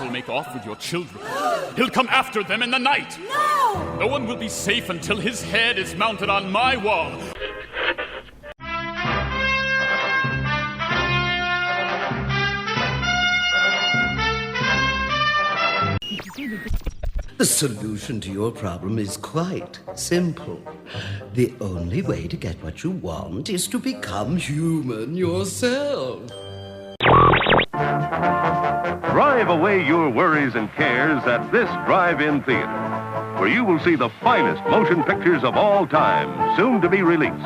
will make off with your children. He'll come after them in the night. No! No one will be safe until his head is mounted on my wall. The solution to your problem is quite simple. The only way to get what you want is to become human yourself. Drive away your worries and cares at this drive-in theater, where you will see the finest motion pictures of all time, soon to be released.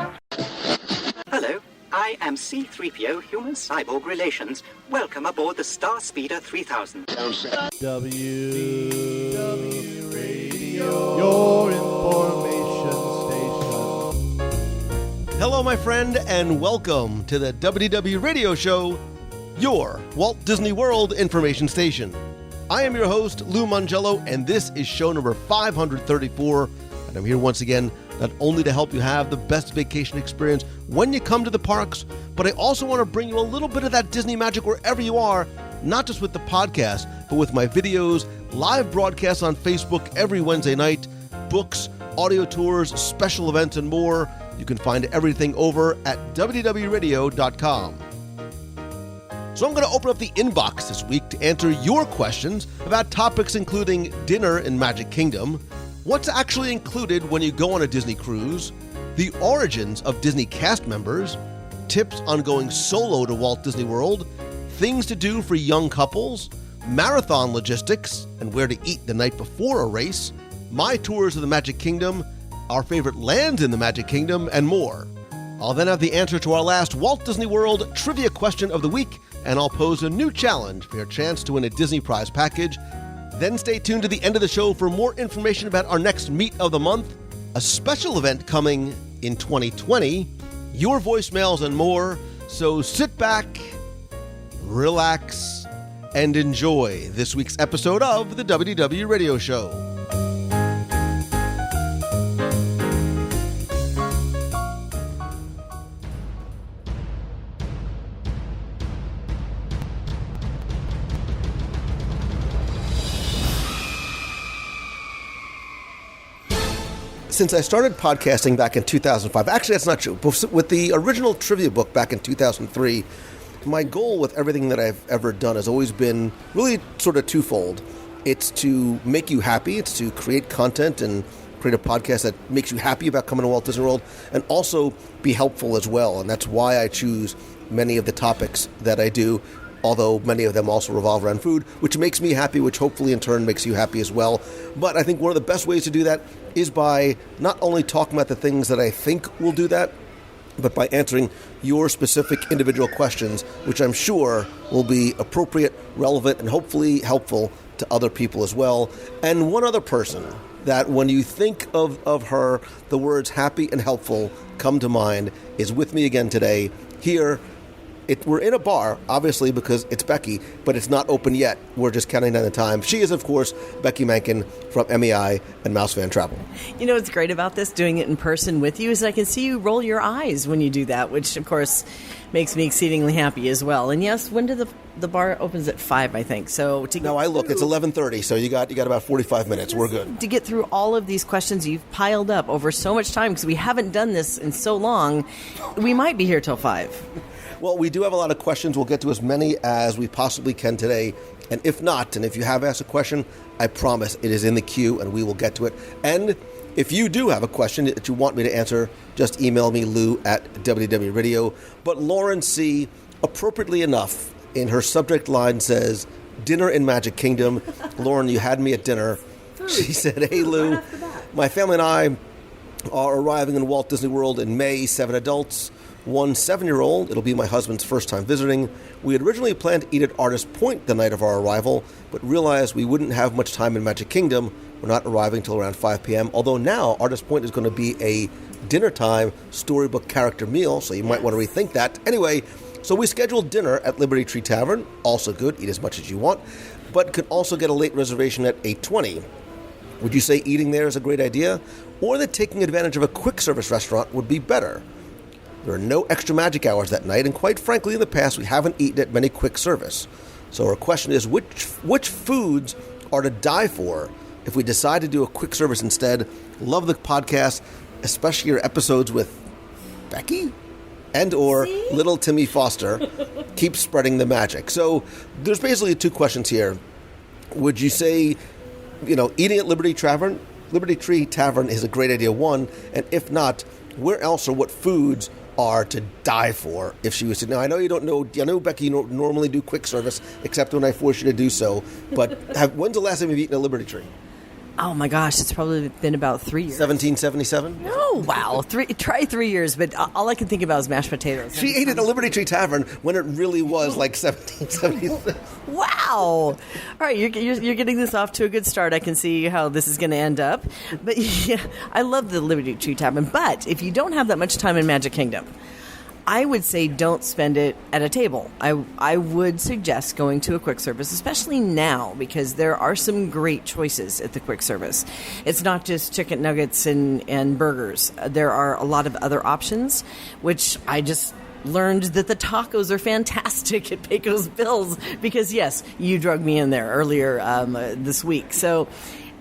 Hello, I am C-3PO Human Cyborg Relations. Welcome aboard the Star Speeder 3000. WDW Radio, your information station. Hello, my friend, and welcome to the WDW Radio Show, your Walt Disney World information station. I am your host, Lou Mangello, and this is show number 534, and I'm here once again not only to help you have the best vacation experience when you come to the parks, but I also want to bring you a little bit of that Disney magic wherever you are, not just with the podcast, but with my videos, live broadcasts on Facebook every Wednesday night, books, audio tours, special events, and more. You can find everything over at WDWRadio.com. So I'm going to open up the inbox this week to answer your questions about topics including dinner in Magic Kingdom, what's actually included when you go on a Disney cruise, the origins of Disney cast members, tips on going solo to Walt Disney World, things to do for young couples, marathon logistics and where to eat the night before a race, my tours of the Magic Kingdom, our favorite lands in the Magic Kingdom, and more. I'll then have the answer to our last Walt Disney World trivia question of the week, and I'll pose a new challenge for your chance to win a Disney Prize package. Then stay tuned to the end of the show for more information about our next Meet of the Month, a special event coming in 2020, your voicemails, and more. So sit back, relax, and enjoy this week's episode of the WDW Radio Show. Since I started podcasting back in 2005, actually that's not true, with the original trivia book back in 2003, my goal with everything that I've ever done has always been really sort of twofold. It's to make you happy, it's to create content and create a podcast that makes you happy about coming to Walt Disney World, and also be helpful as well, and that's why I choose many of the topics that I do, although many of them also revolve around food, which makes me happy, which hopefully in turn makes you happy as well. But I think one of the best ways to do that is by not only talking about the things that I think will do that, but by answering your specific individual questions, which I'm sure will be appropriate, relevant, and hopefully helpful to other people as well. And one other person that when you think of her, the words happy and helpful come to mind is with me again today here. We're in a bar, obviously, because it's Becky, but it's not open yet. We're just counting down the time. She is, of course, Becky Mankin from MEI and Mouse Fan Travel. You know what's great about this, doing it in person with you, is I can see you roll your eyes when you do that, which, of course, makes me exceedingly happy as well. And yes, when did the bar opens at 5, I think. So to No, I look, it's 11:30, so you got about 45 minutes. We're good. To get through all of these questions you've piled up over so much time, because we haven't done this in so long, we might be here till 5. Well, we do have a lot of questions. We'll get to as many as we possibly can today. And if not, and if you have asked a question, I promise it is in the queue and we will get to it. And if you do have a question that you want me to answer, just email me, Lou@WDW Radio. But Lauren C., appropriately enough, in her subject line says, dinner in Magic Kingdom. Lauren, you had me at dinner. She said, hey, Lou, my family and I are arriving in Walt Disney World in May, 7 adults. 1 7-year-old. It'll be my husband's first time visiting. We had originally planned to eat at Artist Point the night of our arrival, but realized we wouldn't have much time in Magic Kingdom. We're not arriving till around 5 p.m., although now Artist Point is going to be a dinner time storybook character meal, so you might want to rethink that. Anyway, so we scheduled dinner at Liberty Tree Tavern, also good, eat as much as you want, but could also get a late reservation at 8:20. Would you say eating there is a great idea, or that taking advantage of a quick service restaurant would be better? There are no extra magic hours that night, and quite frankly, in the past, we haven't eaten at many quick service. So our question is, which foods are to die for if we decide to do a quick service instead? Love the podcast, especially your episodes with Becky and or little Timmy Foster. Keep spreading the magic. So there's basically two questions here. Would you say, eating at Liberty Tree Tavern is a great idea, one, and if not, where else or what foods are to die for if she was to... Now, I know you don't know... I know, Becky, you don't normally do quick service, except when I force you to do so, but when's the last time you've eaten at Liberty Tree? Oh my gosh, it's probably been about 3 years. 1777? Oh, wow. Try 3 years, but all I can think about is mashed potatoes. She ate at a Liberty Tree Tavern when it really was like 1776. Wow. All right, you're getting this off to a good start. I can see how this is going to end up. But yeah, I love the Liberty Tree Tavern. But if you don't have that much time in Magic Kingdom, I would say don't spend it at a table. I would suggest going to a quick service, especially now, because there are some great choices at the quick service. It's not just chicken nuggets and burgers. There are a lot of other options, which I just learned that the tacos are fantastic at Pecos Bill's because, yes, you drug me in there earlier this week. So,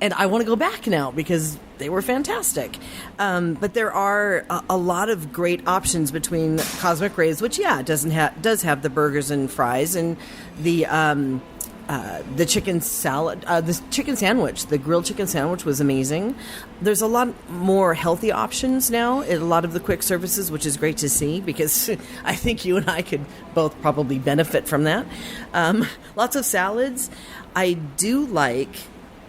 and I want to go back now because they were fantastic. But there are a lot of great options between Cosmic Rays, which, does have the burgers and fries, and the chicken salad, the chicken sandwich, the grilled chicken sandwich was amazing. There's a lot more healthy options now at a lot of the quick services, which is great to see because I think you and I could both probably benefit from that. Lots of salads. I do like...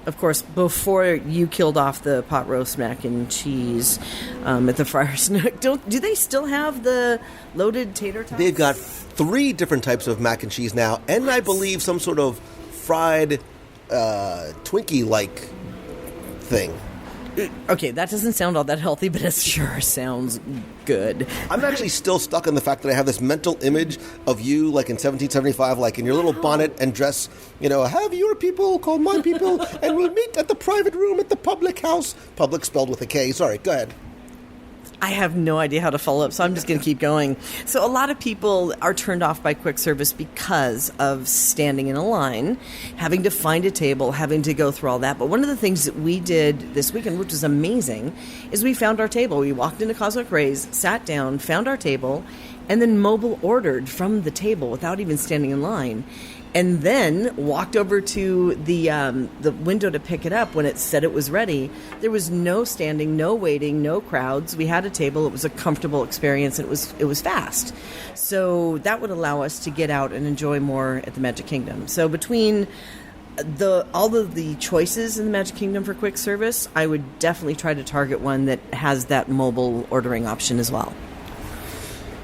Of course, before you killed off the pot roast mac and cheese at the Friar's Nook, do they still have the loaded tater tots? They've got 3 different types of mac and cheese now, and I believe some sort of fried Twinkie-like thing. Okay, that doesn't sound all that healthy, but it sure sounds good. I'm actually still stuck on the fact that I have this mental image of you, like in 1775, like in your little bonnet and dress, have your people call my people, and we'll meet at the private room at the public house. Public spelled with a K. Sorry, go ahead. I have no idea how to follow up, so I'm just going to keep going. So a lot of people are turned off by quick service because of standing in a line, having to find a table, having to go through all that. But one of the things that we did this weekend, which was amazing, is we found our table. We walked into Cosmic Rays, sat down, found our table, and then mobile ordered from the table without even standing in line. And then walked over to the window to pick it up when it said it was ready. There was no standing, no waiting, no crowds. We had a table. It was a comfortable experience, and it was fast. So that would allow us to get out and enjoy more at the Magic Kingdom. So between all of the choices in the Magic Kingdom for quick service, I would definitely try to target one that has that mobile ordering option as well.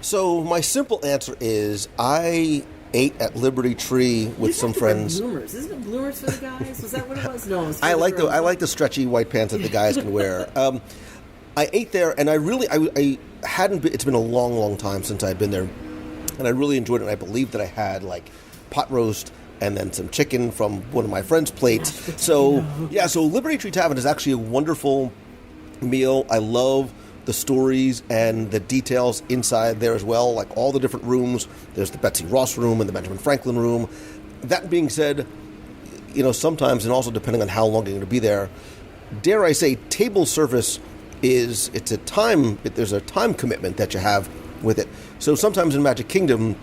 So my simple answer is I ate at Liberty Tree with some friends. Bloomers. Isn't it bloomers for the guys? Was that what it was? No, it was for I the like the stretchy white pants that the guys can wear. I ate there, and I hadn't been. It's been a long, long time since I've been there, and I really enjoyed it. And I believe that I had like pot roast and then some chicken from one of my friends' plates. So Liberty Tree Tavern is actually a wonderful meal. I love the stories and the details inside there as well, like all the different rooms. There's the Betsy Ross room and the Benjamin Franklin room. That being said, sometimes, and also depending on how long you're going to be there, dare I say, table service there's a time commitment that you have with it. So sometimes in Magic Kingdom,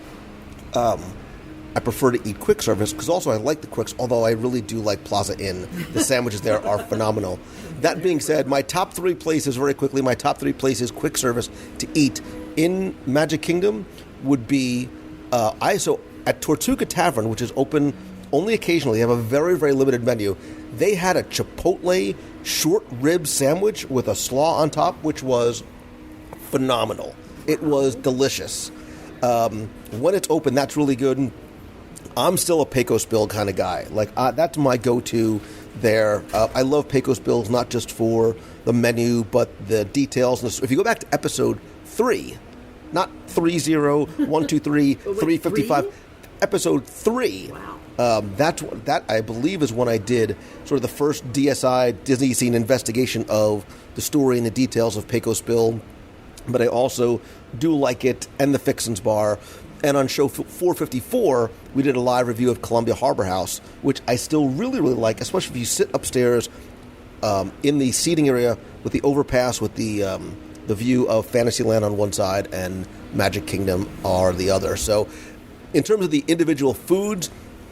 I prefer to eat quick service because also I like the quicks, although I really do like Plaza Inn. The sandwiches there are phenomenal. That being said, my top 3 places, very quickly, quick service to eat in Magic Kingdom would be at Tortuga Tavern, which is open only occasionally. They have a very, very limited menu. They had a Chipotle short rib sandwich with a slaw on top, which was phenomenal. It was delicious. When it's open, that's really good. I'm still a Pecos Bill kind of guy. That's my go-to there. I love Pecos Bills not just for the menu, but the details. If you go back to episode 3, not 30, 123, 355, episode 3. Wow. That I believe is when I did sort of the first DSI, Disney Scene investigation of the story and the details of Pecos Bill. But I also do like it, and the Fixins Bar. And on show 454, we did a live review of Columbia Harbor House, which I still really, really like, especially if you sit upstairs in the seating area with the overpass with the view of Fantasyland on one side and Magic Kingdom on the other. So in terms of the individual foods,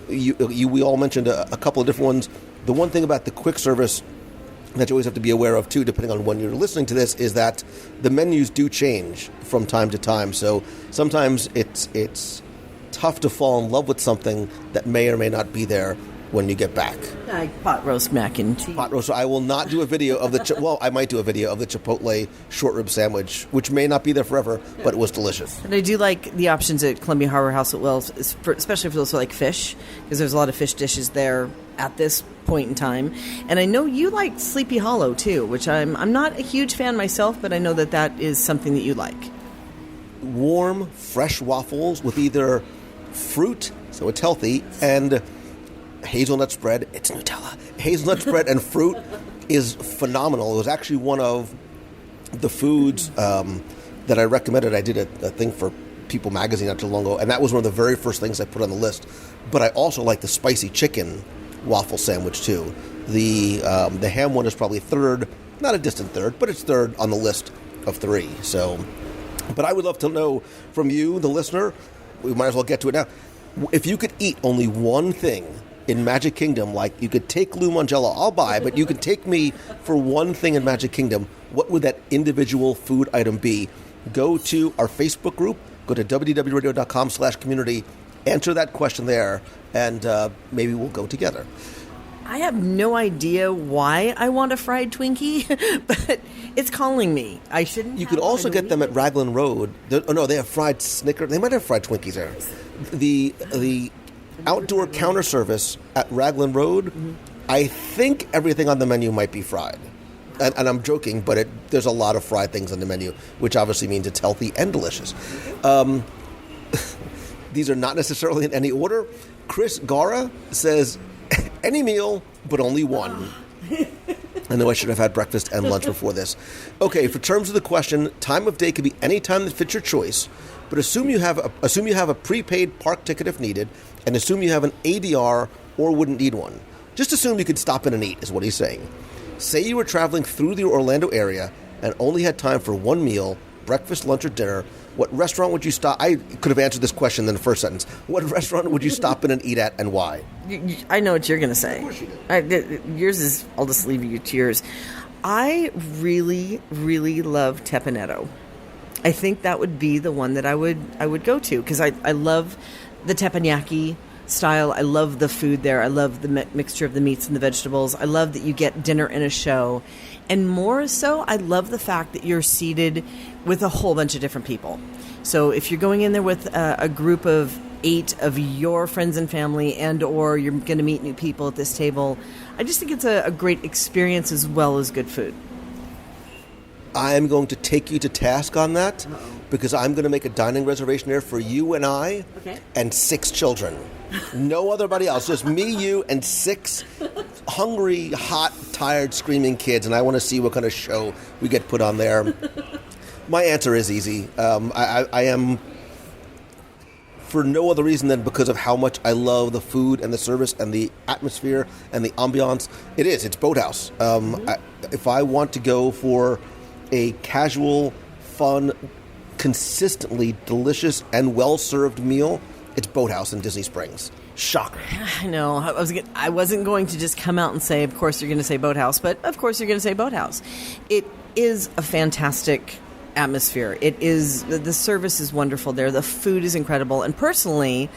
we all mentioned a couple of different ones. The one thing about the quick service that you always have to be aware of, too, depending on when you're listening to this, is that the menus do change from time to time. So sometimes it's tough to fall in love with something that may or may not be there when you get back. Like pot roast mac and cheese. Pot roast. So I will not do a video of the... well, I might do a video of the Chipotle short rib sandwich, which may not be there forever, but it was delicious. And I do like the options at Columbia Harbor House at Wells, especially for those who like fish, because there's a lot of fish dishes there at this point in time. And I know you like Sleepy Hollow, too, which I'm not a huge fan myself, but I know that is something that you like. Warm, fresh waffles with either fruit, so it's healthy, and hazelnut spread. It's Nutella. Hazelnut spread and fruit is phenomenal. It was actually one of the foods that I recommended. I did a thing for People magazine not too long ago, and that was one of the very first things I put on the list. But I also like the spicy chicken waffle sandwich too. The ham one is probably third, not a distant third, but it's third on the list of 3. So, but I would love to know from you, the listener. We might as well get to it now. If you could eat only one thing in Magic Kingdom, like you could take Lou Mangello, I'll buy, but you could take me for one thing in Magic Kingdom, what would that individual food item be? Go to our Facebook group, go to wdwradio.com/community, answer that question there, and maybe we'll go together. I have no idea why I want a fried Twinkie, but it's calling me. I shouldn't. You could also get them at Raglan Road. They have fried Snickers. They might have fried Twinkies there. The outdoor counter service at Raglan Road, I think everything on the menu might be fried. And I'm joking, but there's a lot of fried things on the menu, which obviously means it's healthy and delicious. These are not necessarily in any order. Chris Gara says, any meal, but only one. I know I should have had breakfast and lunch before this. Okay, for terms of the question, time of day could be any time that fits your choice, but assume you have a prepaid park ticket if needed, and assume you have an ADR or wouldn't need one. Just assume you could stop in and eat, is what he's saying. Say you were traveling through the Orlando area and only had time for one meal, breakfast, lunch, or dinner. What restaurant would you stop? I could have answered this question in the first sentence. What restaurant would you stop in and eat at, and why? I know what you're going to say. Of course you do. Yours is, I'll just leave you to yours. I really, really love Tepanetto. I think that would be the one that I would go to, because I love the teppanyaki style. I love the food there. I love the mixture of the meats and the vegetables. I love that you get dinner and a show. And more so, I love the fact that you're seated with a whole bunch of different people. So if you're going in there with a group of 8 of your friends and family, and or you're going to meet new people at this table, I just think it's a great experience as well as good food. I am going to take you to task on that. Because I'm going to make a dining reservation there for you and I and 6 children. No otherybody else. Just me, you, and 6 hungry, hot, tired, screaming kids. And I want to see what kind of show we get put on there. My answer is easy. I am, for no other reason than because of how much I love the food and the service and the atmosphere and the ambiance. It's Boathouse. If I want to go for a casual, fun, consistently delicious and well-served meal, it's Boathouse in Disney Springs. Shocker. I know. I wasn't going to just come out and say, of course you're going to say Boathouse, but of course you're going to say Boathouse. It is a fantastic atmosphere. It is, the service is wonderful there. The food is incredible. And personally,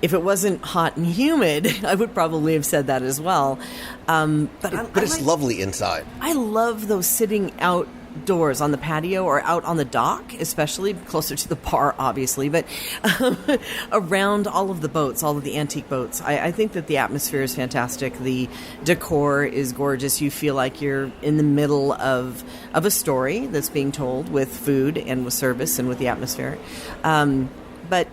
if it wasn't hot and humid, I would probably have said that as well. But it's lovely inside. I love those sitting outdoors on the patio or out on the dock, especially closer to the bar, obviously, but around all of the boats, all of the antique boats. I think that the atmosphere is fantastic. The decor is gorgeous. You feel like you're in the middle of a story that's being told with food and with service and with the atmosphere. But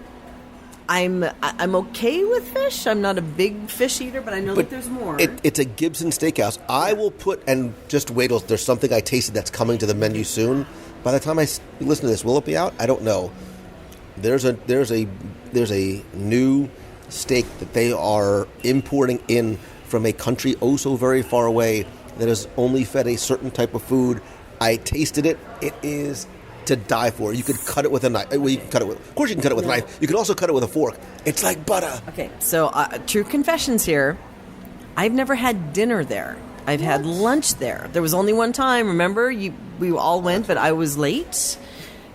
I'm okay with fish. I'm not a big fish eater, but I know that there's more. It's a Gibson Steakhouse. I will put, and just wait till there's something I tasted that's coming to the menu soon. By the time I listen to this, will it be out? I don't know. There's a new steak that they are importing in from a country oh so very far away that is only fed a certain type of food. I tasted it. It is to die for. You could cut it with a knife. Well, you can cut it with. Of course, you can cut it with a knife. You can also cut it with a fork. It's like butter. Okay, so true confessions here. I've never had dinner there. I've had lunch there. There was only one time. Remember, we all went, but I was late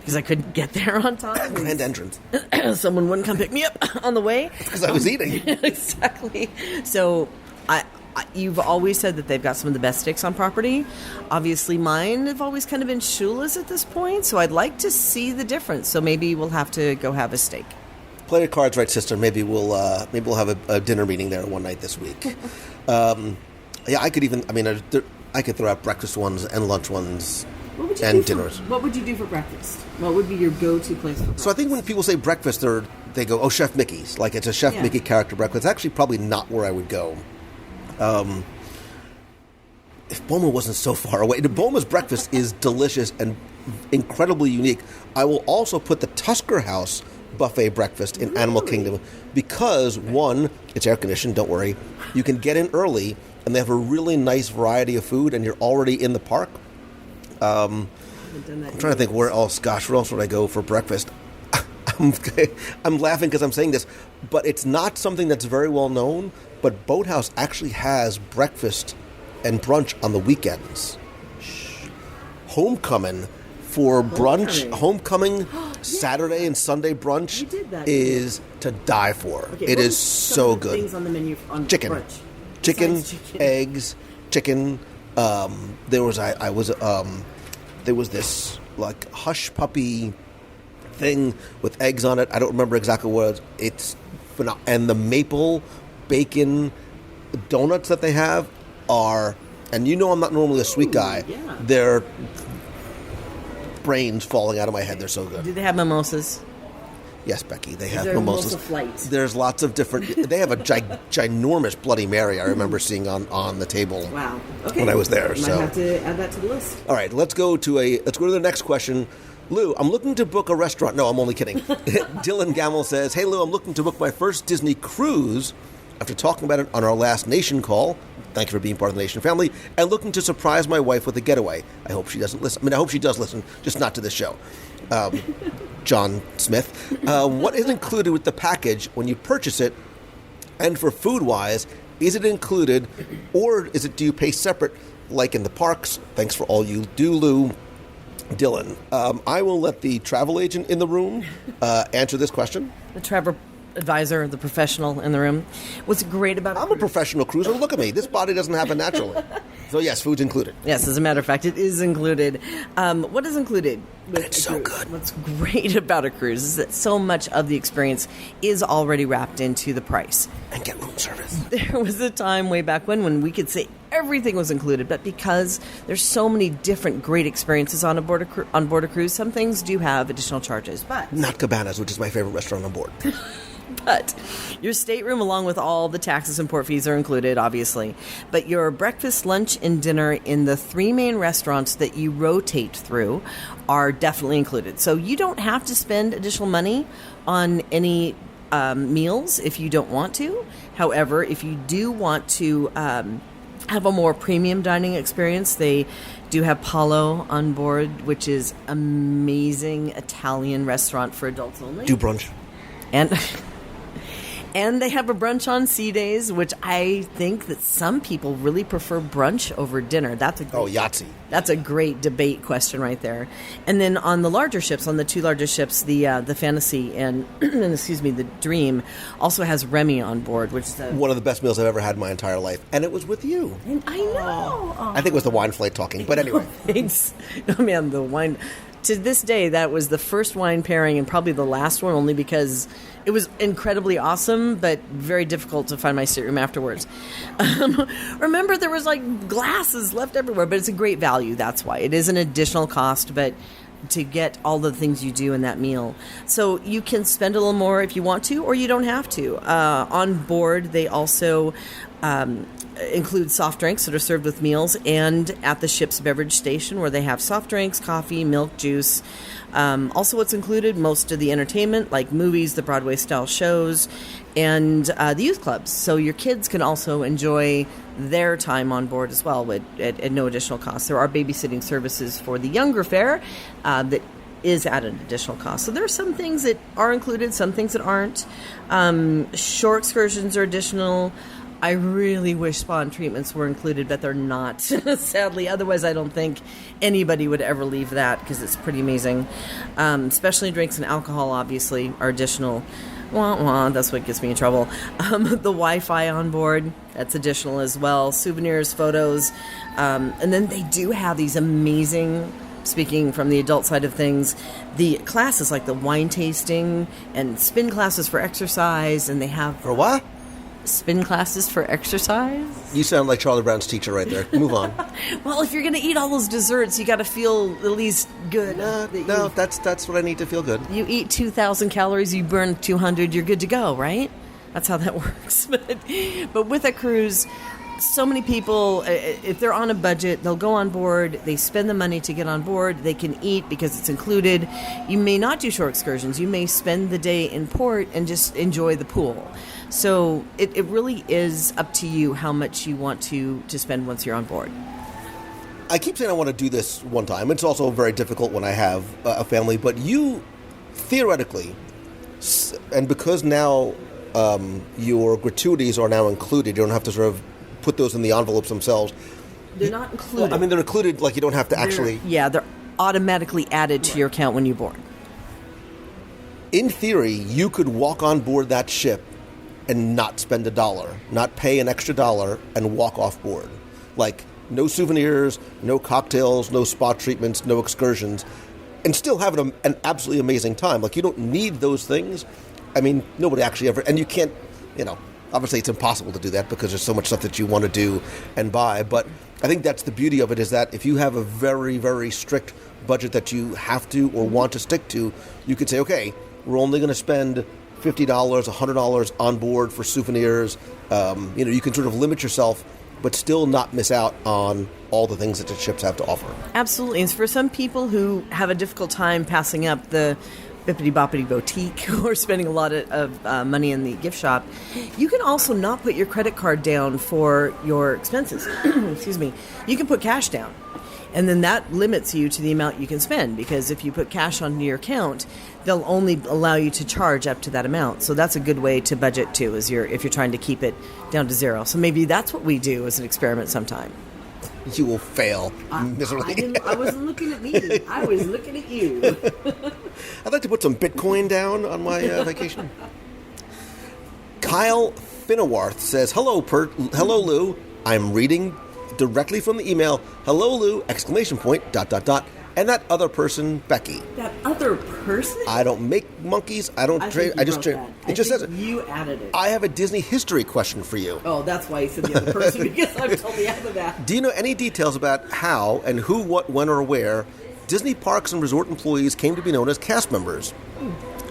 because I couldn't get there on time. Grand entrance. Someone wouldn't come pick me up on the way. Because I was eating. Exactly. So you've always said that they've got some of the best steaks on property. Obviously, mine have always kind of been Shula's at this point, so I'd like to see the difference. So maybe we'll have to go have a steak. Play your cards right, sister. Maybe we'll have a dinner meeting there one night this week. Yeah, I could even. I mean, I could throw out breakfast ones and lunch ones and dinners. What would you do for breakfast? What would be your go-to place for breakfast? So I think when people say breakfast, they go, "Oh, Chef Mickey's." Like it's a Chef Mickey character breakfast. It's actually probably not where I would go. If Boma wasn't so far away. Boma's breakfast is delicious and incredibly unique. I will also put the Tusker House buffet breakfast in Animal Kingdom because, one, it's air conditioned, don't worry. You can get in early, and they have a really nice variety of food, and you're already in the park. I'm trying to think where else. Gosh, where else would I go for breakfast? I'm laughing because I'm saying this, but it's not something that's very well known. But Boathouse actually has breakfast and brunch on the weekends. Homecoming for brunch. Homecoming Saturday and Sunday brunch is to die for. Okay, it is so good. Things on the menu on chicken, brunch? Chicken, eggs, chicken. There was this like hush puppy thing with eggs on it. I don't remember exactly what it was. It's phenomenal. And the maple bacon donuts that they have are, and you know I'm not normally a sweet guy. Yeah. They're brains falling out of my head. They're so good. Do they have mimosas? Yes, Becky, they have mimosas. There's lots of different. They have a ginormous Bloody Mary. I remember seeing on the table. Wow. Okay. When I was there, might have to add that to the list. All right, let's go to the next question. Lou, I'm looking to book a restaurant. No, I'm only kidding. Dylan Gamble says, "Hey Lou, I'm looking to book my first Disney cruise. After talking about it on our last Nation call, thank you for being part of the Nation family, and looking to surprise my wife with a getaway. I hope she doesn't listen. I mean, I hope she does listen, just not to this show." John Smith. What is included with the package when you purchase it? And for food-wise, is it included, or do you pay separate, like in the parks? Thanks for all you do, Lou. Dylan. I will let the travel agent in the room answer this question. The travel advisor, the professional in the room. What's great about I'm a professional cruiser. Look at me. This body doesn't happen naturally. So yes, food's included. Yes, as a matter of fact, it is included. What is included? It's so good. What's great about a cruise is that so much of the experience is already wrapped into the price. And get room service. There was a time way back when we could say everything was included, but because there's so many different great experiences on board a cruise, some things do have additional charges. But not Cabanas, which is my favorite restaurant on board. But your stateroom, along with all the taxes and port fees, are included, obviously. But your breakfast, lunch, and dinner in the 3 main restaurants that you rotate through are definitely included. So you don't have to spend additional money on any meals if you don't want to. However, if you do want to have a more premium dining experience, they do have Palo on board, which is amazing Italian restaurant for adults only. Do brunch. And they have a brunch on sea days, which I think that some people really prefer brunch over dinner. Yahtzee. That's a great debate question right there. And then on the larger ships, on the 2 largest ships, the Fantasy and the Dream also has Remy on board, which is one of the best meals I've ever had in my entire life, and it was with you. And I know. I think it was the wine flight talking, but anyway. Thanks. Oh man, the wine. To this day, that was the first wine pairing and probably the last one, only because it was incredibly awesome, but very difficult to find my stateroom afterwards. Remember, there was like glasses left everywhere, but it's a great value. That's why. It is an additional cost, but to get all the things you do in that meal. So you can spend a little more if you want to, or you don't have to. On board, they also include soft drinks that are served with meals, and at the ship's beverage station where they have soft drinks, coffee, milk, juice. Also what's included, most of the entertainment, like movies, the Broadway-style shows, and the youth clubs. So your kids can also enjoy their time on board as well at no additional cost. There are babysitting services for the younger fare that is at an additional cost. So there are some things that are included, some things that aren't. Shore excursions are additional. I really wish spa and treatments were included, but they're not, sadly. Otherwise, I don't think anybody would ever leave that because it's pretty amazing. Specialty drinks and alcohol, obviously, are additional. Wah, wah, that's what gets me in trouble. The Wi-Fi on board, that's additional as well. Souvenirs, photos. And then they do have these amazing, speaking from the adult side of things, the classes like the wine tasting and spin classes for exercise. And they have... For what? Spin classes for exercise. You sound like Charlie Brown's teacher right there. Move on. Well, if you're going to eat all those desserts, you got to feel at least good. No, that's what I need to feel good. You eat 2,000 calories, you burn 200, you're good to go, right? That's how that works. But with a cruise, so many people, if they're on a budget, they'll go on board, they spend the money to get on board, they can eat because it's included. You may not do shore excursions. You may spend the day in port and just enjoy the pool. So it really is up to you how much you want to spend once you're on board. I keep saying I want to do this one time. It's also very difficult when I have a family. But you, theoretically, and because now your gratuities are now included, you don't have to sort of put those in the envelopes themselves. They're not included. Well, I mean, they're included, like you don't have to actually... Yeah, they're automatically added to your account when you board. In theory, you could walk on board that ship and not spend $1, not pay an extra $1 and walk off board. Like, no souvenirs, no cocktails, no spa treatments, no excursions, and still have an absolutely amazing time. Like, you don't need those things. I mean, nobody actually ever, and you can't, obviously it's impossible to do that because there's so much stuff that you want to do and buy, but I think that's the beauty of it, is that if you have a very, very strict budget that you have to or want to stick to, you could say, okay, we're only going to spend $50, $100 on board for souvenirs. You can sort of limit yourself, but still not miss out on all the things that the ships have to offer. Absolutely. And for some people who have a difficult time passing up the Bippity Boppity Boutique or spending a lot of money in the gift shop, you can also not put your credit card down for your expenses. Excuse me. You can put cash down. And then that limits you to the amount you can spend, because if you put cash onto your account, they'll only allow you to charge up to that amount. So that's a good way to budget too, if you're trying to keep it down to zero. So maybe that's what we do as an experiment sometime. You will fail miserably. I wasn't looking at me. I was looking at you. I'd like to put some Bitcoin down on my vacation. Kyle Finnewarth says, Hello, Lou. I'm reading directly from the email. Hello, Lou, ! And that other person, Becky. That other person? I don't make monkeys. I don't trade. I just trade. It just says it. You added it. I have a Disney history question for you. Oh, that's why you said the other person, because I've totally added that. Do you know any details about how and who, what, when, or where Disney parks and resort employees came to be known as cast members?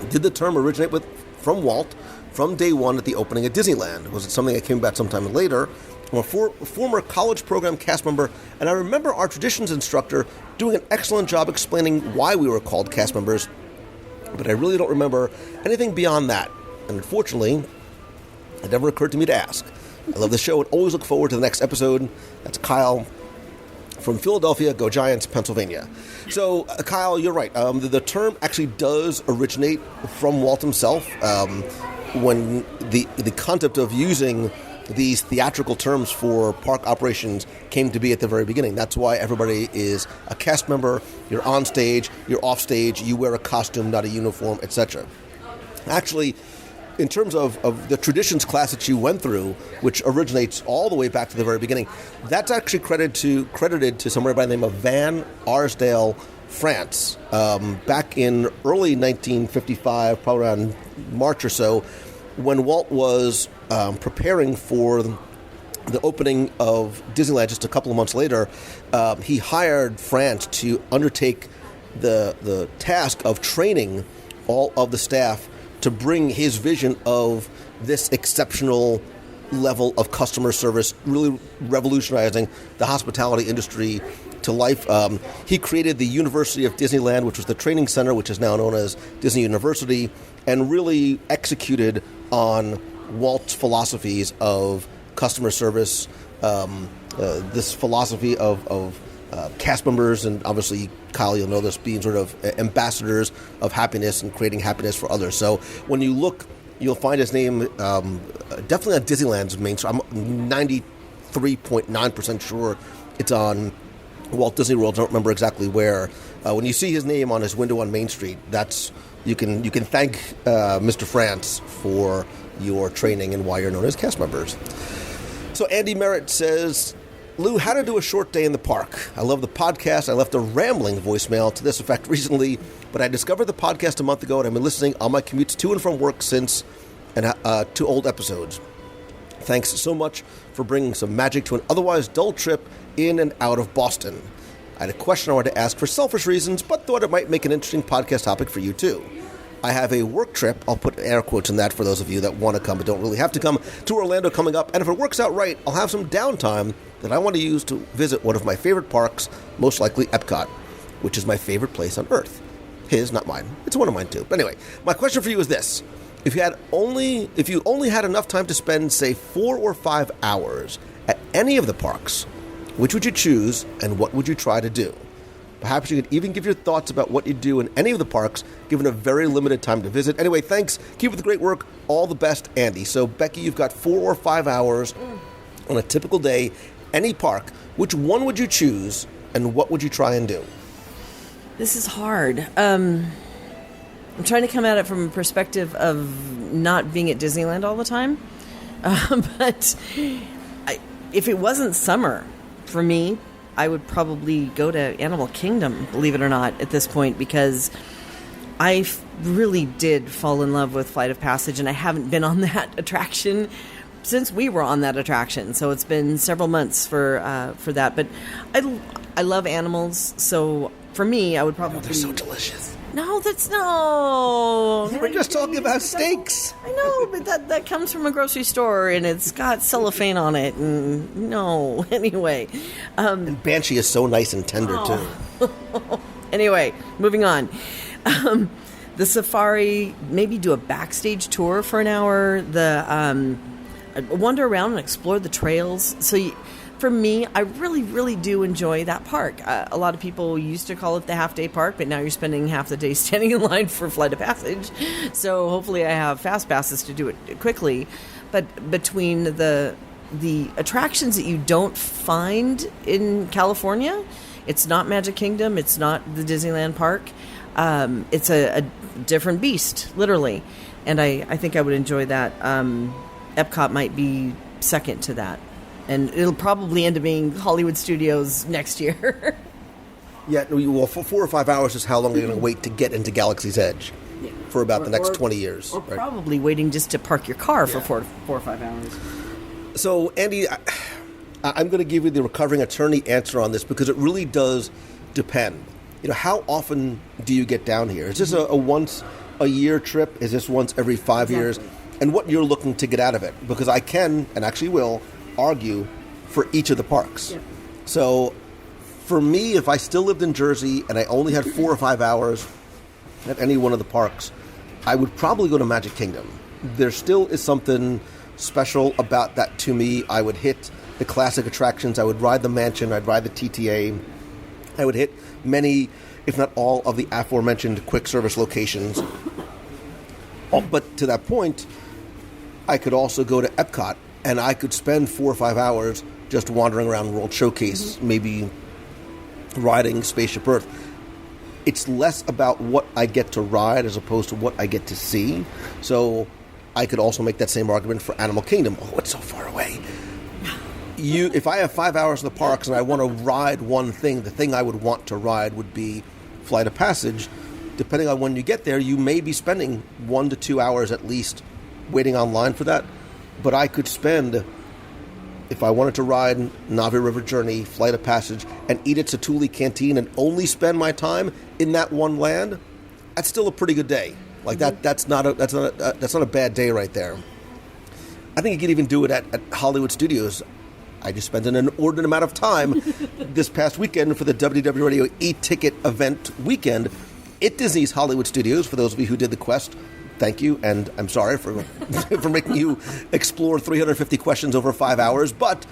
Did the term originate from Walt from day one at the opening of Disneyland? Was it something that came about sometime later? I'm a former college program cast member, and I remember our traditions instructor doing an excellent job explaining why we were called cast members, but I really don't remember anything beyond that. And unfortunately, it never occurred to me to ask. I love the show and always look forward to the next episode. That's Kyle from Philadelphia, Go Giants, Pennsylvania. So, Kyle, you're right. The term actually does originate from Walt himself. When the concept of using these theatrical terms for park operations came to be at the very beginning. That's why everybody is a cast member. You're on stage, you're off stage, you wear a costume, not a uniform, etc. Actually, in terms of the traditions class that you went through, which originates all the way back to the very beginning, that's actually credited to somebody by the name of Van Arsdale France. Back in early 1955, probably around March or so, when Walt was preparing for the opening of Disneyland just a couple of months later, he hired France to undertake the task of training all of the staff to bring his vision of this exceptional level of customer service, really revolutionizing the hospitality industry to life. He created the University of Disneyland, which was the training center, which is now known as Disney University, and really executed on Walt's philosophies of customer service, this philosophy of cast members, and obviously, Kyle, you'll know this, being sort of ambassadors of happiness and creating happiness for others. So when you look, you'll find his name definitely on Disneyland's main street. I'm 93.9% sure it's on Walt Disney World. I don't remember exactly where. When you see his name on his window on Main Street, that's you can thank Mr. France for your training and why you're known as cast members. So Andy Merritt says, Lou, how to do a short day in the park. I love the podcast. I left a rambling voicemail to this effect recently, but I discovered the podcast a month ago, and I've been listening on my commutes to and from work since, and to old episodes. Thanks so much for bringing some magic to an otherwise dull trip in and out of Boston. I had a question I wanted to ask for selfish reasons, but thought it might make an interesting podcast topic for you too. I have a work trip, I'll put air quotes in that for those of you that want to come but don't really have to come, to Orlando coming up, and if it works out right, I'll have some downtime that I want to use to visit one of my favorite parks, most likely Epcot, which is my favorite place on Earth. His, not mine. It's one of mine too. But anyway, my question for you is this. If you only had enough time to spend, say, 4 or 5 hours at any of the parks, which would you choose and what would you try to do? Perhaps you could even give your thoughts about what you'd do in any of the parks, given a very limited time to visit. Anyway, thanks. Keep up the great work. All the best, Andy. So, Becky, you've got 4 or 5 hours on a typical day, any park. Which one would you choose, and what would you try and do? This is hard. I'm trying to come at it from a perspective of not being at Disneyland all the time. But if it wasn't summer, for me, I would probably go to Animal Kingdom, believe it or not, at this point, because I really did fall in love with Flight of Passage, and I haven't been on that attraction since we were on that attraction. So it's been several months for that. But I love animals, so for me, I would probably... They're so delicious. No, that's no. We're just talking about steaks. I know, but that comes from a grocery store, and it's got cellophane on it, and no. Anyway. And Banshee is so nice and tender, too. Anyway, moving on. The safari, maybe do a backstage tour for an hour. Wander around and explore the trails. So for me, I really, really do enjoy that park. A lot of people used to call it the half-day park, but now you're spending half the day standing in line for Flight of Passage. So hopefully I have fast passes to do it quickly. But between the attractions that you don't find in California, it's not Magic Kingdom, it's not the Disneyland park. It's a different beast, literally. And I think I would enjoy that. Epcot might be second to that. And it'll probably end up being Hollywood Studios next year. Yeah, well, for 4 or 5 hours is how long you're going to wait to get into Galaxy's Edge for about the next 20 years. Or probably waiting just to park your car for 4 or 5 hours. So, Andy, I'm going to give you the recovering attorney answer on this because it really does depend. How often do you get down here? Is this a once-a-year trip? Is this once every 5 years? And what you're looking to get out of it? Because I can, and actually will, argue for each of the parks. Yeah. So for me, if I still lived in Jersey and I only had 4 or 5 hours at any one of the parks, I would probably go to Magic Kingdom. There still is something special about that to me. I would hit the classic attractions. I would ride the mansion. I'd ride the TTA. I would hit many, if not all, of the aforementioned quick service locations. But to that point, I could also go to Epcot, and I could spend 4 or 5 hours just wandering around World Showcase, maybe riding Spaceship Earth. It's less about what I get to ride as opposed to what I get to see. So I could also make that same argument for Animal Kingdom. Oh, it's so far away. If I have 5 hours in the parks and I want to ride one thing, the thing I would want to ride would be Flight of Passage. Depending on when you get there, you may be spending 1 to 2 hours at least waiting online for that. But I could spend, if I wanted to ride Navi River Journey, Flight of Passage, and eat at Satuli Canteen and only spend my time in that one land, that's still a pretty good day. Like that's not a bad day right there. I think you could even do it at Hollywood Studios. I just spent an inordinate amount of time this past weekend for the WDW Radio e-ticket event weekend at Disney's Hollywood Studios. For those of you who did the quest, thank you, and I'm sorry for for making you explore 350 questions over 5 hours. But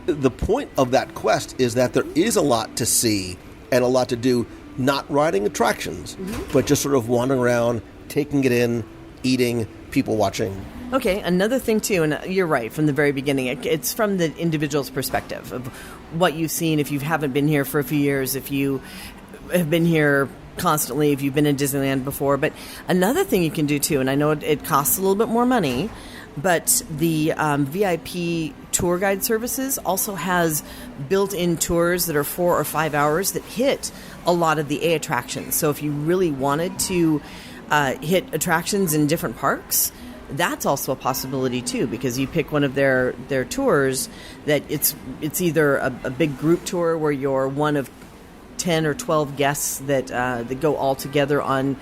the point of that quest is that there is a lot to see and a lot to do, not riding attractions, but just sort of wandering around, taking it in, eating, people watching. Okay, another thing too, and you're right, from the very beginning, it's from the individual's perspective of what you've seen. If you haven't been here for a few years, if you have been here constantly, if you've been in Disneyland before. But another thing you can do too, and I know it costs a little bit more money, but the VIP tour guide services also has built-in tours that are 4 or 5 hours that hit a lot of the A attractions. So if you really wanted to hit attractions in different parks, that's also a possibility too, because you pick one of their tours that it's either a big group tour where you're one of 10 or 12 guests that go all together on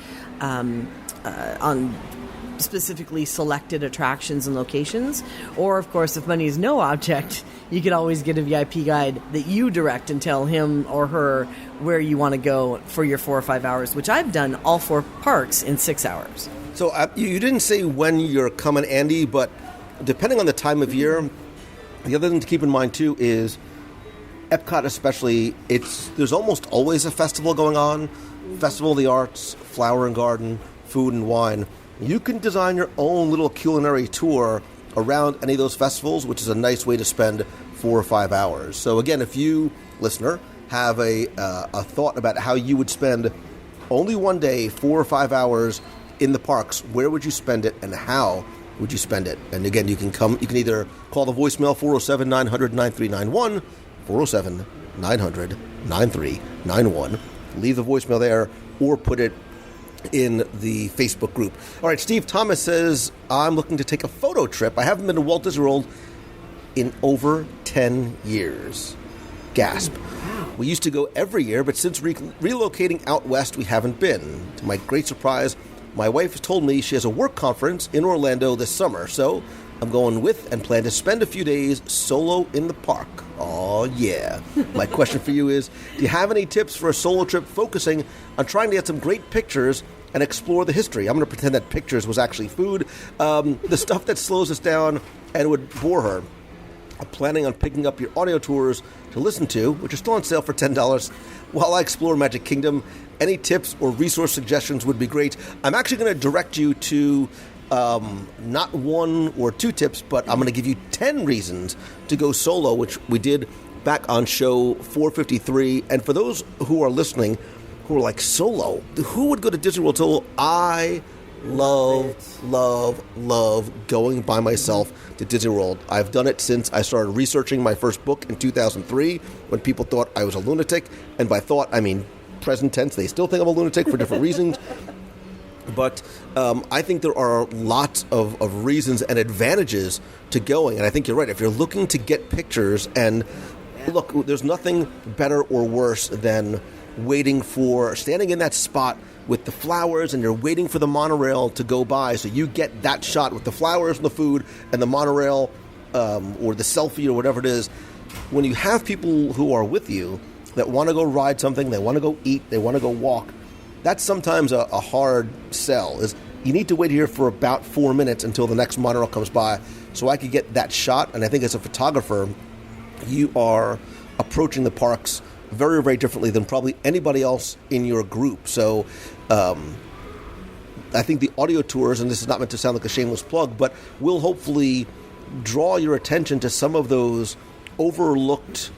specifically selected attractions and locations, or of course, if money is no object, you could always get a VIP guide that you direct and tell him or her where you want to go for your 4 or 5 hours, which I've done all 4 parks in 6 hours. So you didn't say when you're coming, Andy, but depending on the time of year, the other thing to keep in mind too is Epcot especially, there's almost always a festival going on. Festival of the Arts, Flower and Garden, Food and Wine. You can design your own little culinary tour around any of those festivals, which is a nice way to spend 4 or 5 hours. So again, if you, listener, have a thought about how you would spend only one day, 4 or 5 hours in the parks, where would you spend it and how would you spend it? And again, you can either call the voicemail 407-900-9391, 407-900-9391. Leave the voicemail there or put it in the Facebook group. All right, Steve Thomas says, I'm looking to take a photo trip. I haven't been to Walt Disney World in over 10 years. Gasp. We used to go every year, but since relocating out west, we haven't been. To my great surprise, my wife has told me she has a work conference in Orlando this summer, so I'm going with and plan to spend a few days solo in the park. Oh, yeah. My question for you is, do you have any tips for a solo trip focusing on trying to get some great pictures and explore the history? I'm going to pretend that pictures was actually food. The stuff that slows us down and would bore her. I'm planning on picking up your audio tours to listen to, which are still on sale for $10, while I explore Magic Kingdom. Any tips or resource suggestions would be great. I'm actually going to direct you to not 1 or 2 tips, but I'm going to give you 10 reasons to go solo, which we did back on show 453. And for those who are listening who are like, solo? Who would go to Disney World solo? I love going by myself to Disney World. I've done it since I started researching my first book in 2003 when people thought I was a lunatic. And by thought, I mean present tense. They still think I'm a lunatic for different reasons. But I think there are lots of reasons and advantages to going. And I think you're right. If you're looking to get pictures, and look, there's nothing better or worse than standing in that spot with the flowers, and you're waiting for the monorail to go by, so you get that shot with the flowers and the food and the monorail or the selfie or whatever it is. When you have people who are with you that want to go ride something, they want to go eat, they want to go walk, that's sometimes a hard sell. Is you need to wait here for about 4 minutes until the next monorail comes by so I could get that shot. And I think as a photographer, you are approaching the parks very, very differently than probably anybody else in your group. So I think the audio tours, and this is not meant to sound like a shameless plug, but will hopefully draw your attention to some of those overlooked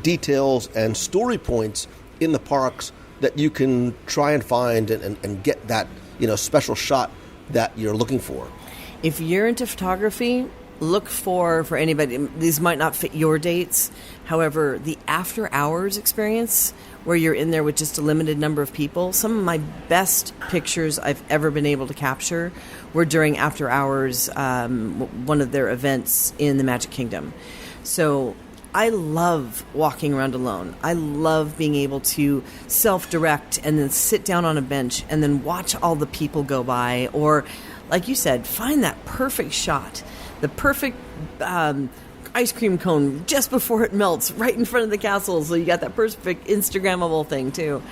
details and story points in the parks that you can try and find and get that special shot that you're looking for. If you're into photography, look for anybody. These might not fit your dates. However, the after hours experience where you're in there with just a limited number of people, some of my best pictures I've ever been able to capture were during after hours, one of their events in the Magic Kingdom. So I love walking around alone. I love being able to self-direct and then sit down on a bench and then watch all the people go by, or like you said, find that perfect shot the perfect ice cream cone just before it melts right in front of the castle. So you got that perfect Instagrammable thing too.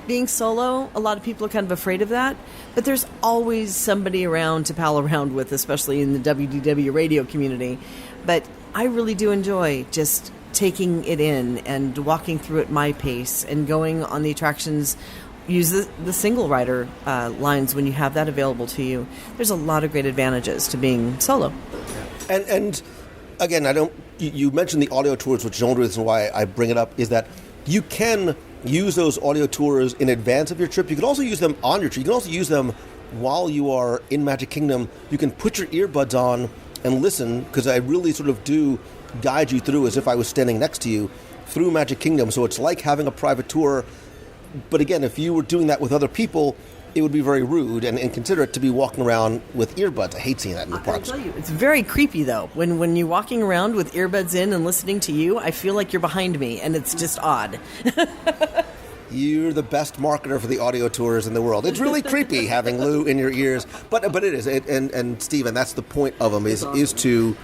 Being solo, a lot of people are kind of afraid of that, but there's always somebody around to pal around with, especially in the WDW radio community. But I really do enjoy just taking it in and walking through at my pace and going on the attractions. Use the single rider lines when you have that available to you. There's a lot of great advantages to being solo. And again, you mentioned the audio tours, which is the only reason why I bring it up, is that you can use those audio tours in advance of your trip. You can also use them on your trip. You can also use them while you are in Magic Kingdom. You can put your earbuds on and listen, because I really sort of do guide you through as if I was standing next to you through Magic Kingdom. So it's like having a private tour. But again, if you were doing that with other people, it would be very rude and inconsiderate to be walking around with earbuds. I hate seeing that in the parks. I'll tell you, it's very creepy, though. When you're walking around with earbuds in and listening to you, I feel like you're behind me, and it's just odd. You're the best marketer for the audio tours in the world. It's really creepy having Lou in your ears, but it is. And Steven, that's the point of them, is to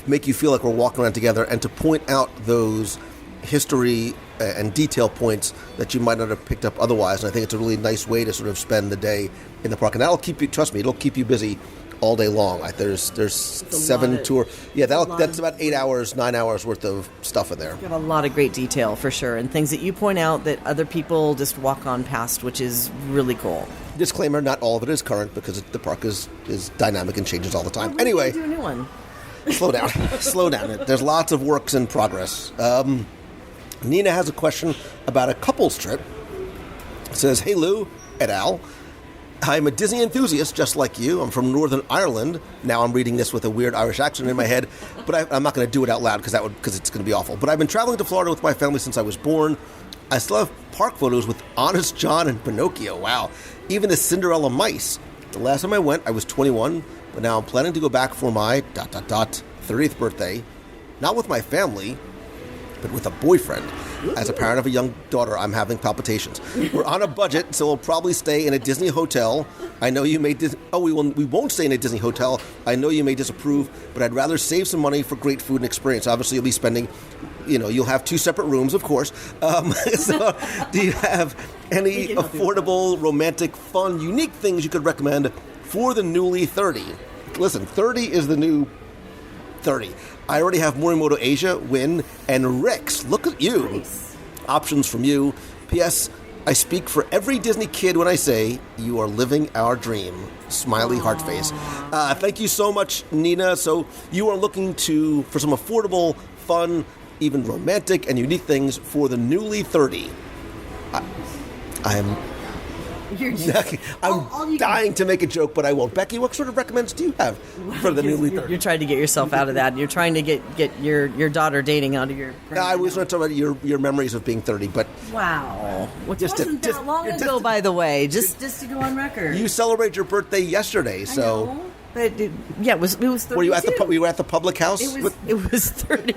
make you feel like we're walking around together and to point out those history and detail points that you might not have picked up otherwise. And I think it's a really nice way to sort of spend the day in the park. And that'll keep you, trust me, it'll keep you busy all day long. There's 7 tour. Yeah, that's about 8 hours, 9 hours worth of stuff in there. You have a lot of great detail for sure, and things that you point out that other people just walk on past, which is really cool. Disclaimer, not all of it is current because the park is dynamic and changes all the time. Anyway, do a new one. Slow down. Slow down. There's lots of works in progress. Nina has a question about a couple's trip. It says, "Hey Lou, et al. I'm a Disney enthusiast just like you. I'm from Northern Ireland." Now I'm reading this with a weird Irish accent in my head, but I'm not going to do it out loud because it's going to be awful. "But I've been traveling to Florida with my family since I was born. I still have park photos with Honest John and Pinocchio. Wow. Even the Cinderella mice. The last time I went, I was 21, but now I'm planning to go back for my ... 30th birthday. Not with my family, but with a boyfriend. As a parent of a young daughter, I'm having palpitations. We're on a budget, so we'll probably stay in a Disney hotel. I know you may we won't stay in a Disney hotel. I know you may disapprove, but I'd rather save some money for great food and experience. Obviously, you'll be spending, you'll have 2 separate rooms, of course. So do you have any affordable, romantic, fun, unique things you could recommend for the newly 30? Listen, 30 is the new 30. I already have Morimoto Asia, Win, and Rex. Look at you. Nice. Options from you. P.S. I speak for every Disney kid when I say, you are living our dream. Smiley heart face. Thank you so much, Nina. So you are looking for some affordable, fun, even romantic and unique things for the newly 30. I'm dying to make a joke, but I won't. Becky, what sort of recommends do you have for the newly 30? You're trying to get yourself out of that. You're trying to get your daughter dating out of your... I was going to talk about your memories of being 30, but... Wow. Which wasn't that long ago, by the way, just to go on record. You celebrate your birthday yesterday, so... I know, but it was 32. Were you at the public house? It was 30.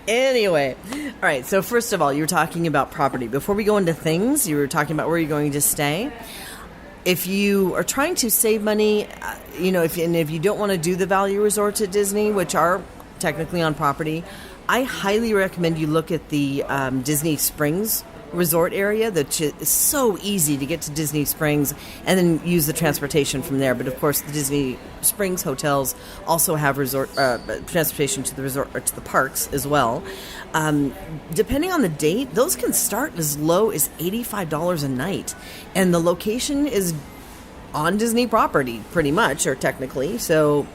Anyway, all right, so first of all, you were talking about property. Before we go into things, you were talking about where you're going to stay. If you are trying to save money, if you don't want to do the value resorts at Disney, which are technically on property, I highly recommend you look at the Disney Springs resort area. That is so easy to get to Disney Springs and then use the transportation from there. But of course, the Disney Springs hotels also have resort transportation to the resort or to the parks as well. Depending on the date, those can start as low as $85 a night, and the location is on Disney property, pretty much, or technically. So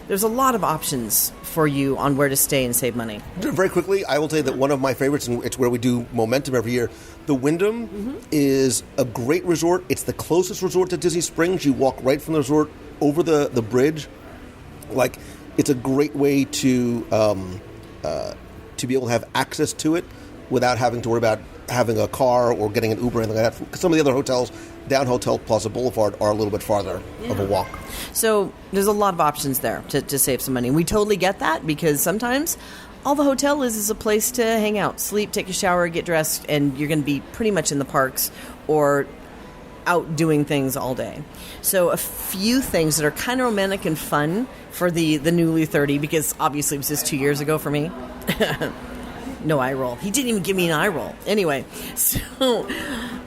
there's a lot of options for you on where to stay and save money. Very quickly, I will tell you that one of my favorites, and it's where we do Momentum every year, the Wyndham is a great resort. It's the closest resort to Disney Springs. You walk right from the resort over the bridge. Like, it's a great way to be able to have access to it without having to worry about having a car or getting an Uber or anything like that. Because some of the other hotels down Hotel Plaza Boulevard are a little bit farther of a walk. So there's a lot of options there to save some money. We totally get that, because sometimes all the hotel is a place to hang out, sleep, take a shower, get dressed, and you're going to be pretty much in the parks or out doing things all day. So a few things that are kind of romantic and fun for the newly 30, because obviously it was just 2 years ago for me. No eye roll. He didn't even give me an eye roll. Anyway, so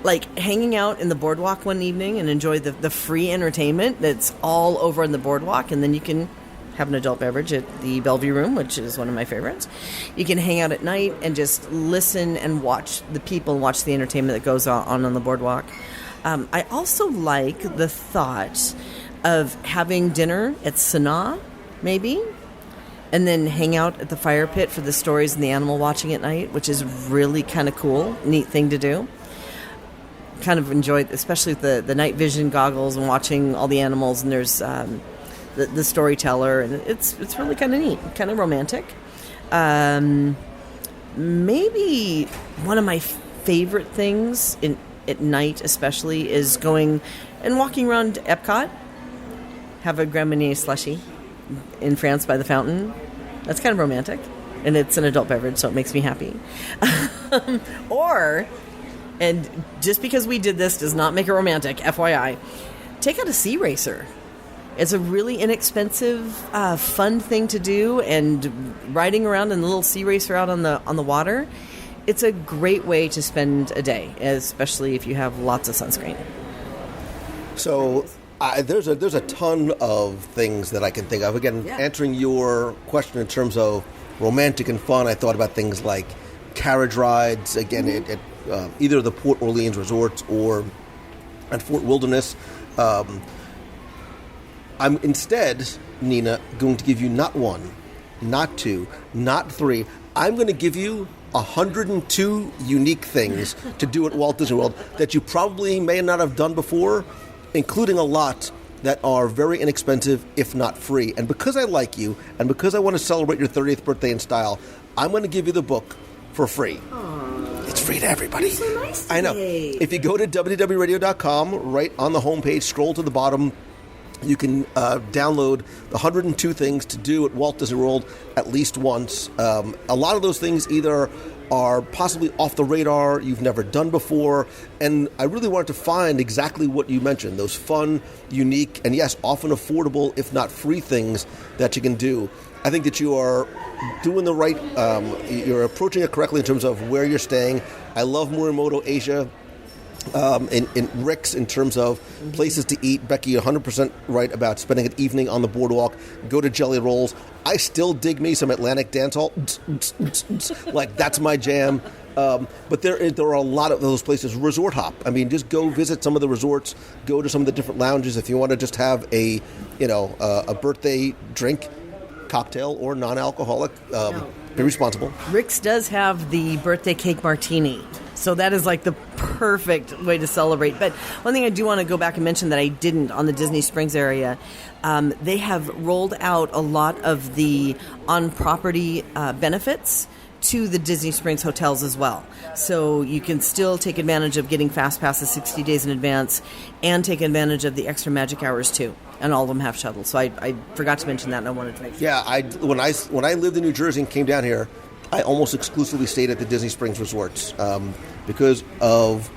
like hanging out in the boardwalk one evening and enjoy the free entertainment that's all over in the boardwalk, and then you can have an adult beverage at the Bellevue Room, which is one of my favorites. You can hang out at night and just listen and watch the people and watch the entertainment that goes on the boardwalk. I also like the thought of having dinner at Sanaa, maybe, and then hang out at the fire pit for the stories and the animal watching at night, which is really kind of cool, neat thing to do. Kind of enjoyed, especially the night vision goggles and watching all the animals, and there's the storyteller, and it's really kind of neat, kind of romantic. Maybe one of my favorite things at night especially is going and walking around Epcot, have a Grand Marnier slushie in France by the fountain. That's kind of romantic, and it's an adult beverage, so it makes me happy. And just because we did this does not make it romantic, FYI, take out a sea racer. It's a really inexpensive, fun thing to do, and riding around in a little sea racer out on the water, it's a great way to spend a day, especially if you have lots of sunscreen. So there's a ton of things that I can think of. Again, answering your question in terms of romantic and fun, I thought about things like carriage rides, again, at either the Port Orleans resorts or at Fort Wilderness. I'm instead, Nina, going to give you not one, not two, not three. I'm going to give you 102 unique things to do at Walt Disney World that you probably may not have done before, including a lot that are very inexpensive, if not free. And because I like you, and because I want to celebrate your 30th birthday in style, I'm going to give you the book for free. Aww. It's free to everybody. You're so nice today. I know. If you go to WDWRadio.com, right on the homepage, scroll to the bottom, you can download the 102 things to do at Walt Disney World at least once. A lot of those things either are possibly off the radar, you've never done before, and I really wanted to find exactly what you mentioned, those fun, unique, and yes, often affordable, if not free things that you can do. I think that you are doing the right, you're approaching it correctly in terms of where you're staying. I love Morimoto Asia. In Rick's, in terms of places to eat. Becky, 100% right about spending an evening on the boardwalk. Go to Jelly Rolls. I still dig me some Atlantic dance hall. Like, that's my jam. But there are a lot of those places. Resort hop. I mean, just go visit some of the resorts. Go to some of the different lounges. If you want to just have a birthday drink, cocktail or non-alcoholic, be responsible. Rick's does have the birthday cake martini. So that is like the perfect way to celebrate. But one thing I do want to go back and mention that I didn't on the Disney Springs area, they have rolled out a lot of the on-property benefits to the Disney Springs hotels as well. So you can still take advantage of getting fast passes 60 days in advance and take advantage of the extra magic hours too. And all of them have shuttles. So I forgot to mention that, and I wanted to make sure. Yeah, when I lived in New Jersey and came down here, I almost exclusively stayed at the Disney Springs resorts because of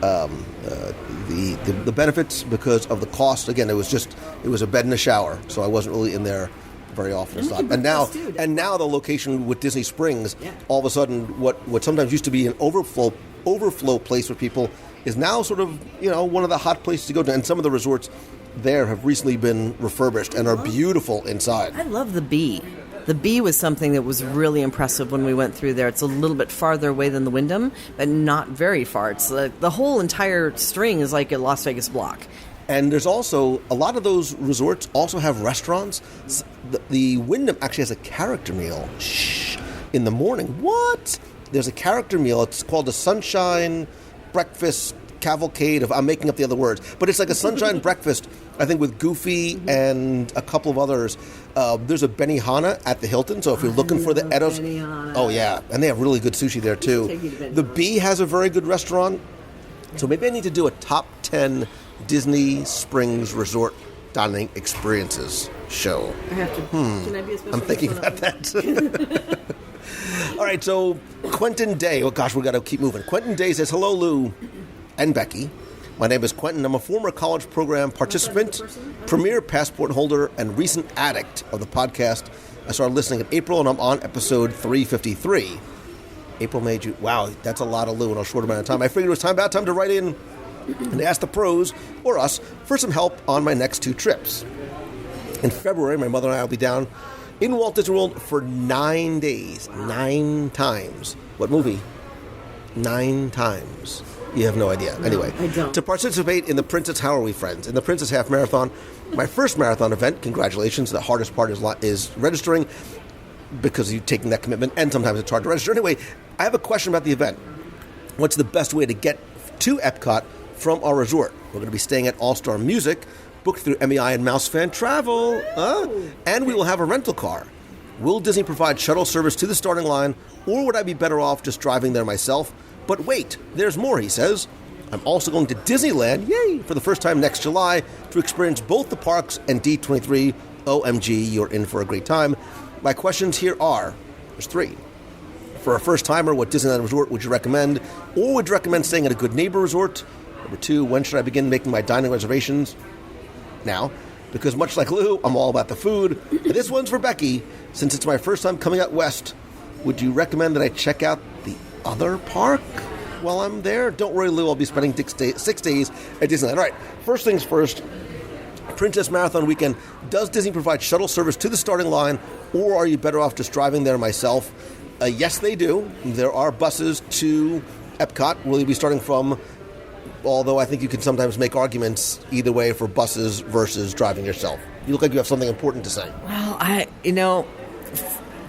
the benefits, because of the cost. Again, it was a bed and a shower, so I wasn't really in there very often. And now the location with Disney Springs, all of a sudden, what sometimes used to be an overflow place for people is now sort of one of the hot places to go to. And some of the resorts there have recently been refurbished and are beautiful inside. I love the Bee. The Bee was something that was really impressive when we went through there. It's a little bit farther away than the Wyndham, but not very far. It's the whole entire string is like a Las Vegas block. And there's also, a lot of those resorts also have restaurants. The Wyndham actually has a character meal in the morning. What? There's a character meal. It's called the Sunshine Breakfast Cavalcade. I'm making up the other words. But it's like a Sunshine Breakfast, I think, with Goofy and a couple of others. There's a Benihana at the Hilton, so if you're looking for the Edos... Benihana. Oh, yeah. And they have really good sushi there, too. The Bee has a very good restaurant. So maybe I need to do a top 10 Disney Springs Resort dining experiences show. I have to. Can I be a special I'm thinking about that. All right, so Quentin Day. Oh, gosh, we got to keep moving. Quentin Day says, hello, Lou and Becky. My name is Quentin. I'm a former college program participant, premier passport holder, and recent addict of the podcast. I started listening in April, and I'm on episode 353. April, May, June. Wow, that's a lot of Lou in a short amount of time. I figured it was about time to write in and ask the pros, or us, for some help on my next 2 trips. In February, my mother and I will be down in Walt Disney World for 9 days. 9 times. What movie? 9 times. You have no idea. Anyway, I don't. To participate in the Princess How Are We Friends, in the Princess Half Marathon, my first marathon event. Congratulations. The hardest part is registering, because you're taking that commitment, and sometimes it's hard to register. Anyway, I have a question about the event. What's the best way to get to Epcot from our resort? We're going to be staying at All-Star Music, booked through MEI and Mouse Fan Travel, and we will have a rental car. Will Disney provide shuttle service to the starting line, or would I be better off just driving there myself? But wait, there's more, he says. I'm also going to Disneyland, yay, for the first time next July to experience both the parks and D23. OMG, you're in for a great time. My questions here are, there's 3. For a first-timer, what Disneyland resort would you recommend? Or would you recommend staying at a good neighbor resort? Number 2, when should I begin making my dining reservations? Now, because much like Lou, I'm all about the food. But this one's for Becky. Since it's my first time coming out west, would you recommend that I check out the other park while I'm there? Don't worry, Lou, I'll be spending 6 days at Disneyland. All right, first things first. Princess Marathon weekend, does Disney provide shuttle service to the starting line, or are you better off just driving there myself? Yes, they do. There are buses to Epcot. Will you be starting from, although I think you can sometimes make arguments either way for buses versus driving yourself. You look like you have something important to say. Well,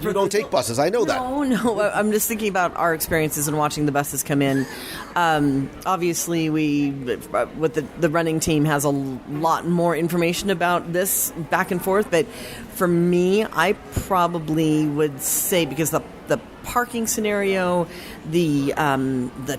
You don't take buses, I know that. No, I'm just thinking about our experiences and watching the buses come in. Obviously, with the running team has a lot more information about this back and forth, but for me, I probably would say, because the parking scenario, the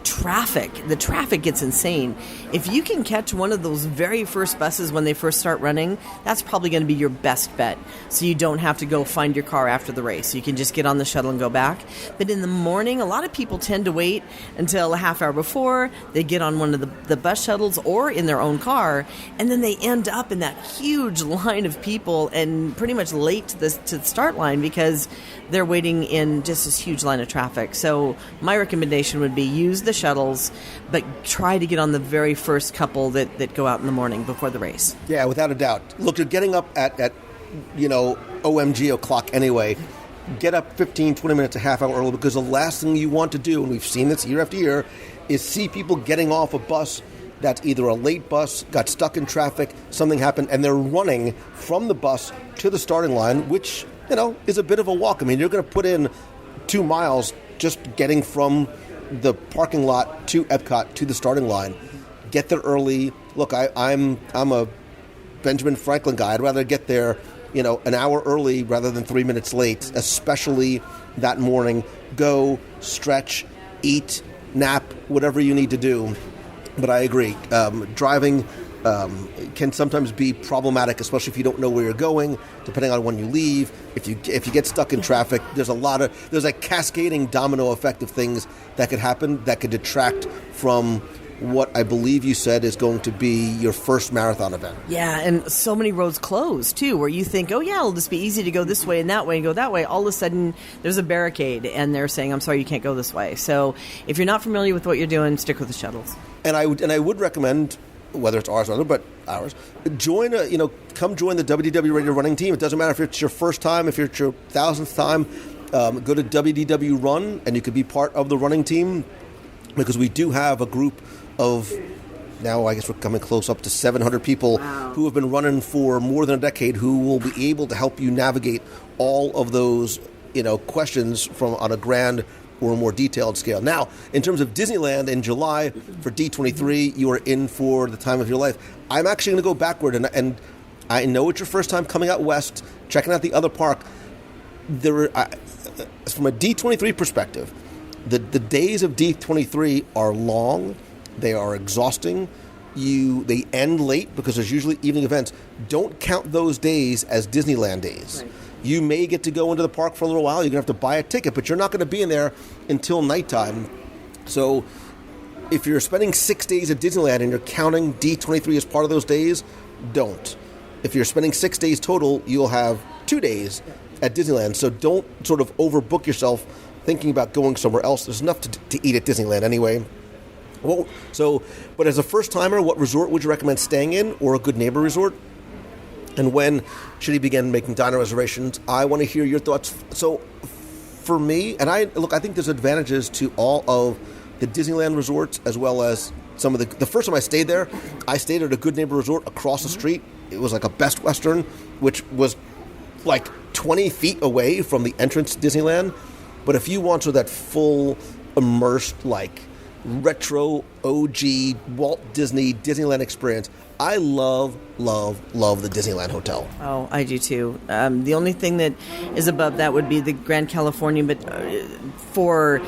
traffic gets insane. If you can catch one of those very first buses when they first start running, that's probably going to be your best bet. So you don't have to go find your car after the race. You can just get on the shuttle and go back. But in the morning, a lot of people tend to wait until a half hour before. They get on one of the bus shuttles or in their own car, and then they end up in that huge line of people and pretty much late to the start line because they're waiting in just this huge line of traffic. So my recommendation would be use the shuttles, but try to get on the very first couple that go out in the morning before the race. Yeah, without a doubt. Look, you're getting up at OMG o'clock anyway. Get up 15, 20 minutes, a half hour early, because the last thing you want to do, and we've seen this year after year, is see people getting off a bus that's either a late bus, got stuck in traffic, something happened, and they're running from the bus to the starting line, which, is a bit of a walk. I mean, you're going to put in 2 miles just getting from the parking lot to Epcot to the starting line. Get there early. Look, I'm a Benjamin Franklin guy. I'd rather get there, an hour early rather than 3 minutes late, especially that morning. Go, stretch, eat, nap, whatever you need to do. But I agree. Driving can sometimes be problematic, especially if you don't know where you're going, depending on when you leave. If you get stuck in traffic, there's a cascading domino effect of things that could happen that could detract from what I believe you said is going to be your first marathon event. Yeah, and so many roads closed, too, where you think, oh, yeah, it'll just be easy to go this way and that way and go that way. All of a sudden, there's a barricade, and they're saying, I'm sorry, you can't go this way. So if you're not familiar with what you're doing, stick with the shuttles. And I would recommend, whether it's ours or other, but ours, come join the WDW Radio Running Team. It doesn't matter if it's your first time, if it's your 1000th time. Go to WDW Run, and you could be part of the running team, because we do have a group of, now I guess we're coming close up to 700 people who have been running for more than a decade, who will be able to help you navigate all of those, questions on a grand or a more detailed scale. Now, in terms of Disneyland in July for D23, you are in for the time of your life. I'm actually going to go backward, and I know it's your first time coming out west, checking out the other park. From a D23 perspective, the days of D23 are long. They are exhausting. They end late because there's usually evening events. Don't count those days as Disneyland days. Right. You may get to go into the park for a little while. You're going to have to buy a ticket, but you're not going to be in there until nighttime. So if you're spending 6 days at Disneyland and you're counting D23 as part of those days, don't. If you're spending 6 days total, you'll have 2 days at Disneyland. So don't sort of overbook yourself thinking about going somewhere else. There's enough to eat at Disneyland anyway. Well, but as a first-timer, what resort would you recommend staying in, or a good neighbor resort? And when should he begin making diner reservations? I want to hear your thoughts. So for me, and I think there's advantages to all of the Disneyland resorts, as well as some of the first time I stayed there, I stayed at a good neighbor resort across the street. It was like a Best Western, which was like 20 feet away from the entrance to Disneyland. But if you want that full immersed, like retro OG Walt Disney Disneyland experience, I love the Disneyland Hotel. Oh, I do too. The only thing that is above that would be the Grand Californian, but for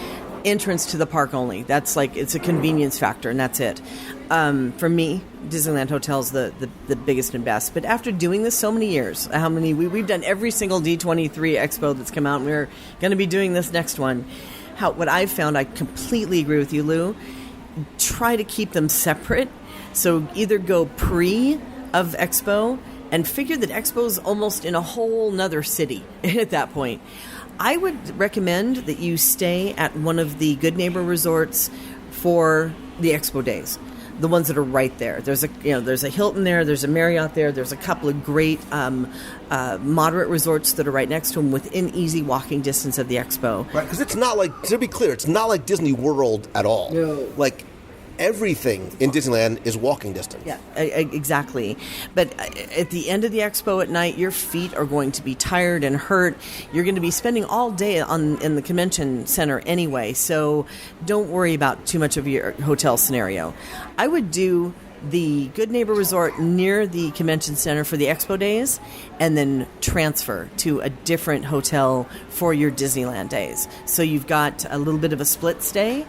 entrance to the park only. That's like, it's a convenience factor, and that's it. For me, Disneyland Hotel is the biggest and best. But after doing this so many years, we've done every single D23 expo that's come out, and we're going to be doing this next one. What I've found, I completely agree with you, Lou. Try to keep them separate. So either go pre of Expo and figure that Expo is almost in a whole nother city at that point. I would recommend that you stay at one of the Good Neighbor resorts for the Expo days. The ones that are right there. There's a Hilton there. There's a Marriott there. There's a couple of great moderate resorts that are right next to them, within easy walking distance of the Expo. Right, because it's not like, to be clear, it's not like Disney World at all. No. Like, everything in Disneyland is walking distance. Yeah, exactly. But at the end of the Expo at night, your feet are going to be tired and hurt. You're going to be spending all day in the convention center anyway, so don't worry about too much of your hotel scenario. I would do the Good Neighbor Resort near the convention center for the Expo days, and then transfer to a different hotel for your Disneyland days. So you've got a little bit of a split stay,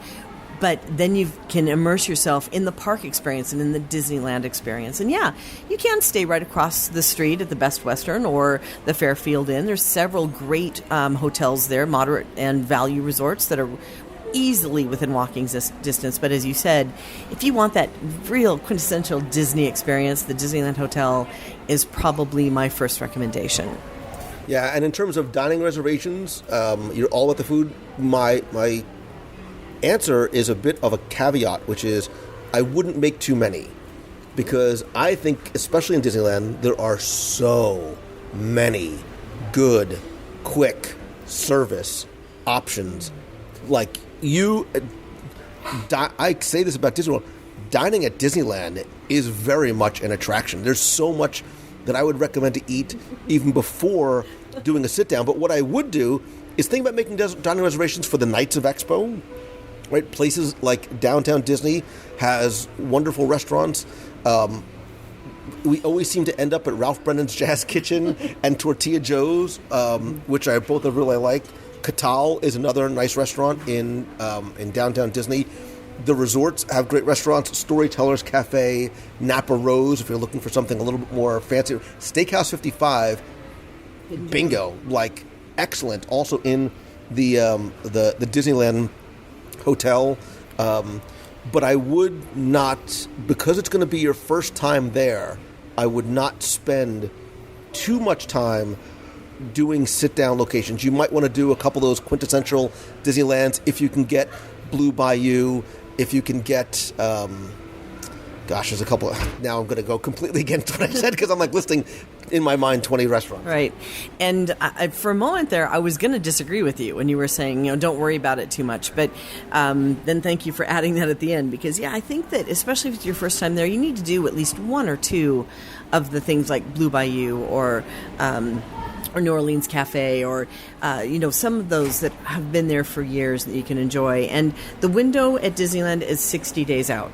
but then you can immerse yourself in the park experience and in the Disneyland experience. And yeah, you can stay right across the street at the Best Western or the Fairfield Inn. There's several great hotels there, moderate and value resorts that are easily within walking distance. But as you said, if you want that real quintessential Disney experience, the Disneyland Hotel is probably my first recommendation. Yeah, and in terms of dining reservations, you're all about the food. My answer is a bit of a caveat, which is I wouldn't make too many, because I think, especially in Disneyland, there are so many good, quick service options. Like I say this about Disney World, dining at Disneyland is very much an attraction. There's so much that I would recommend to eat even before doing a sit down. But what I would do is think about making dining reservations for the nights of Expo. Right, places like Downtown Disney has wonderful restaurants. We always seem to end up at Ralph Brennan's Jazz Kitchen and Tortilla Joe's, which I both really like. Catal is another nice restaurant in Downtown Disney. The resorts have great restaurants. Storytellers Cafe, Napa Rose, if you're looking for something a little bit more fancy. Steakhouse 55, bingo, like excellent. Also in the Disneyland Hotel, but I would not, because it's going to be your first time there, I would not spend too much time doing sit-down locations. You might want to do a couple of those quintessential Disneylands if you can get Blue Bayou, if you can get, there's a couple, now I'm going to go completely against what I said, because I'm like listing in my mind 20 restaurants. Right. And for a moment there, I was going to disagree with you when you were saying, don't worry about it too much. But then thank you for adding that at the end, because, I think that especially if it's your first time there, you need to do at least one or two of the things like Blue Bayou or New Orleans Cafe or, some of those that have been there for years that you can enjoy. And the window at Disneyland is 60 days out.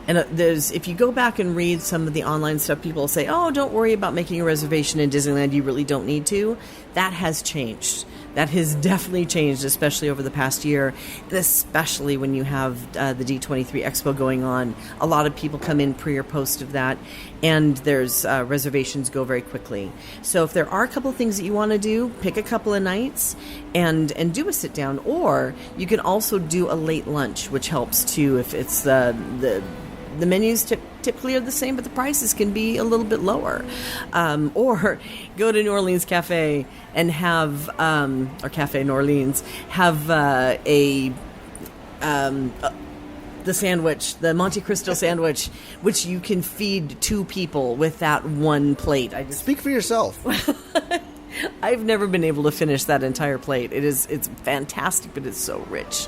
And if you go back and read some of the online stuff, people say, oh, don't worry about making a reservation in Disneyland. You really don't need to. That has changed. That has definitely changed, especially over the past year, and especially when you have the D23 Expo going on. A lot of people come in pre or post of that, and there's reservations go very quickly. So if there are a couple of things that you want to do, pick a couple of nights and do a sit down, or you can also do a late lunch, which helps too if it's the menus typically are the same, but the prices can be a little bit lower. Or go to New Orleans Cafe and have, or Cafe New Orleans, have the sandwich, the Monte Cristo sandwich, which you can feed 2 people with that one plate. Speak for yourself. I've never been able to finish that entire plate. It's fantastic, but it's so rich.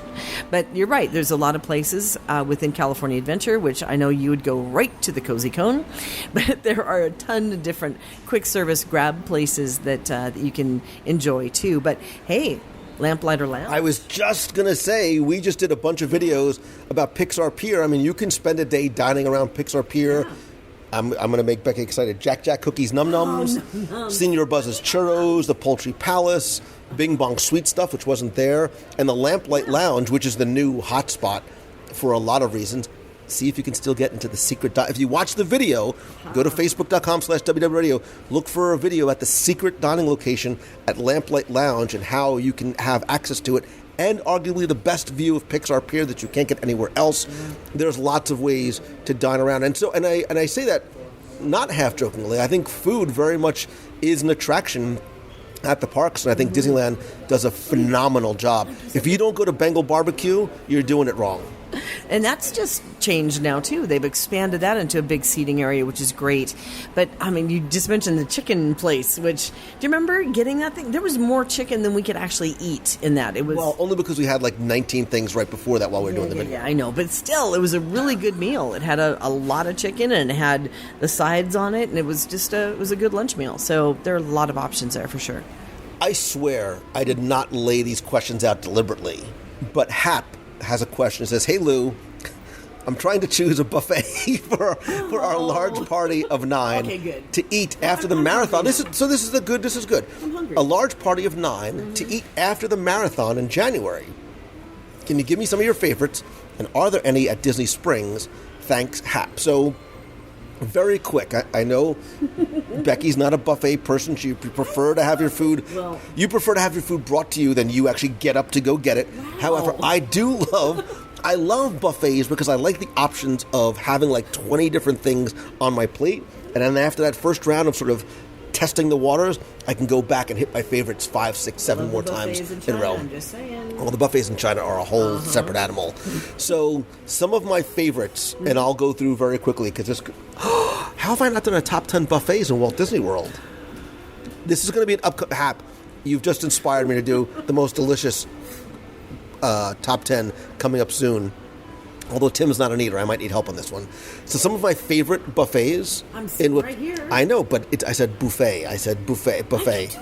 But you're right. There's a lot of places within California Adventure, which I know you would go right to the Cozy Cone. But there are a ton of different quick service grab places that you can enjoy too. But hey, Lamplighter Lounge. I was just going to say, we just did a bunch of videos about Pixar Pier. I mean, you can spend a day dining around Pixar Pier. Yeah. I'm going to make Becky excited. Jack Jack Cookies Num Nums, Senor Buzz's Churros, the Poultry Palace, Bing Bong Sweet Stuff, which wasn't there, and the Lamplight Lounge, which is the new hotspot for a lot of reasons. See if you can still get into the secret. If you watch the video, go to facebook.com/WDW Radio. Look for a video at the secret dining location at Lamplight Lounge and how you can have access to it. And arguably the best view of Pixar Pier that you can't get anywhere else. There's lots of ways to dine around, and I say that not half jokingly. I think food very much is an attraction at the parks, and I think Disneyland does a phenomenal job. If you don't go to Bengal Barbecue, you're doing it wrong. And that's just changed now, too. They've expanded that into a big seating area, which is great. But, I mean, you just mentioned the chicken place, which, do you remember getting that thing? There was more chicken than we could actually eat in that. It was only because we had like 19 things right before that while we were doing the video. Yeah, I know. But still, it was a really good meal. It had a lot of chicken, and it had the sides on it, and it was just it was a good lunch meal. So there are a lot of options there for sure. I swear I did not lay these questions out deliberately, but Hap has a question. It says, "Hey Lou, I'm trying to choose a buffet for our large party of 9 to eat after the marathon." This is good. I'm hungry. A large party of 9 to eat after the marathon in January. Can you give me some of your favorites? And are there any at Disney Springs? Thanks, Hap. So, very quick. I know Becky's not a buffet person. You prefer to have your food. Well, you prefer to have your food brought to you than you actually get up to go get it. Wow. However, I love buffets because I like the options of having like 20 different things on my plate. And then after that first round of sort of testing the waters, I can go back and hit my favorites 5, 6, 7 more times in a row. I'm just saying. Well, the buffets in China are a whole separate animal. So some of my favorites, and I'll go through very quickly because this. How have I not done a top 10 buffets in Walt Disney World? This is going to be an Hap. You've just inspired me to do the most delicious top 10 coming up soon. Although Tim's not an eater, I might need help on this one. So some of my favorite buffets. I'm sitting right here. I know, but I said buffet. I said buffet. I did do a buffet.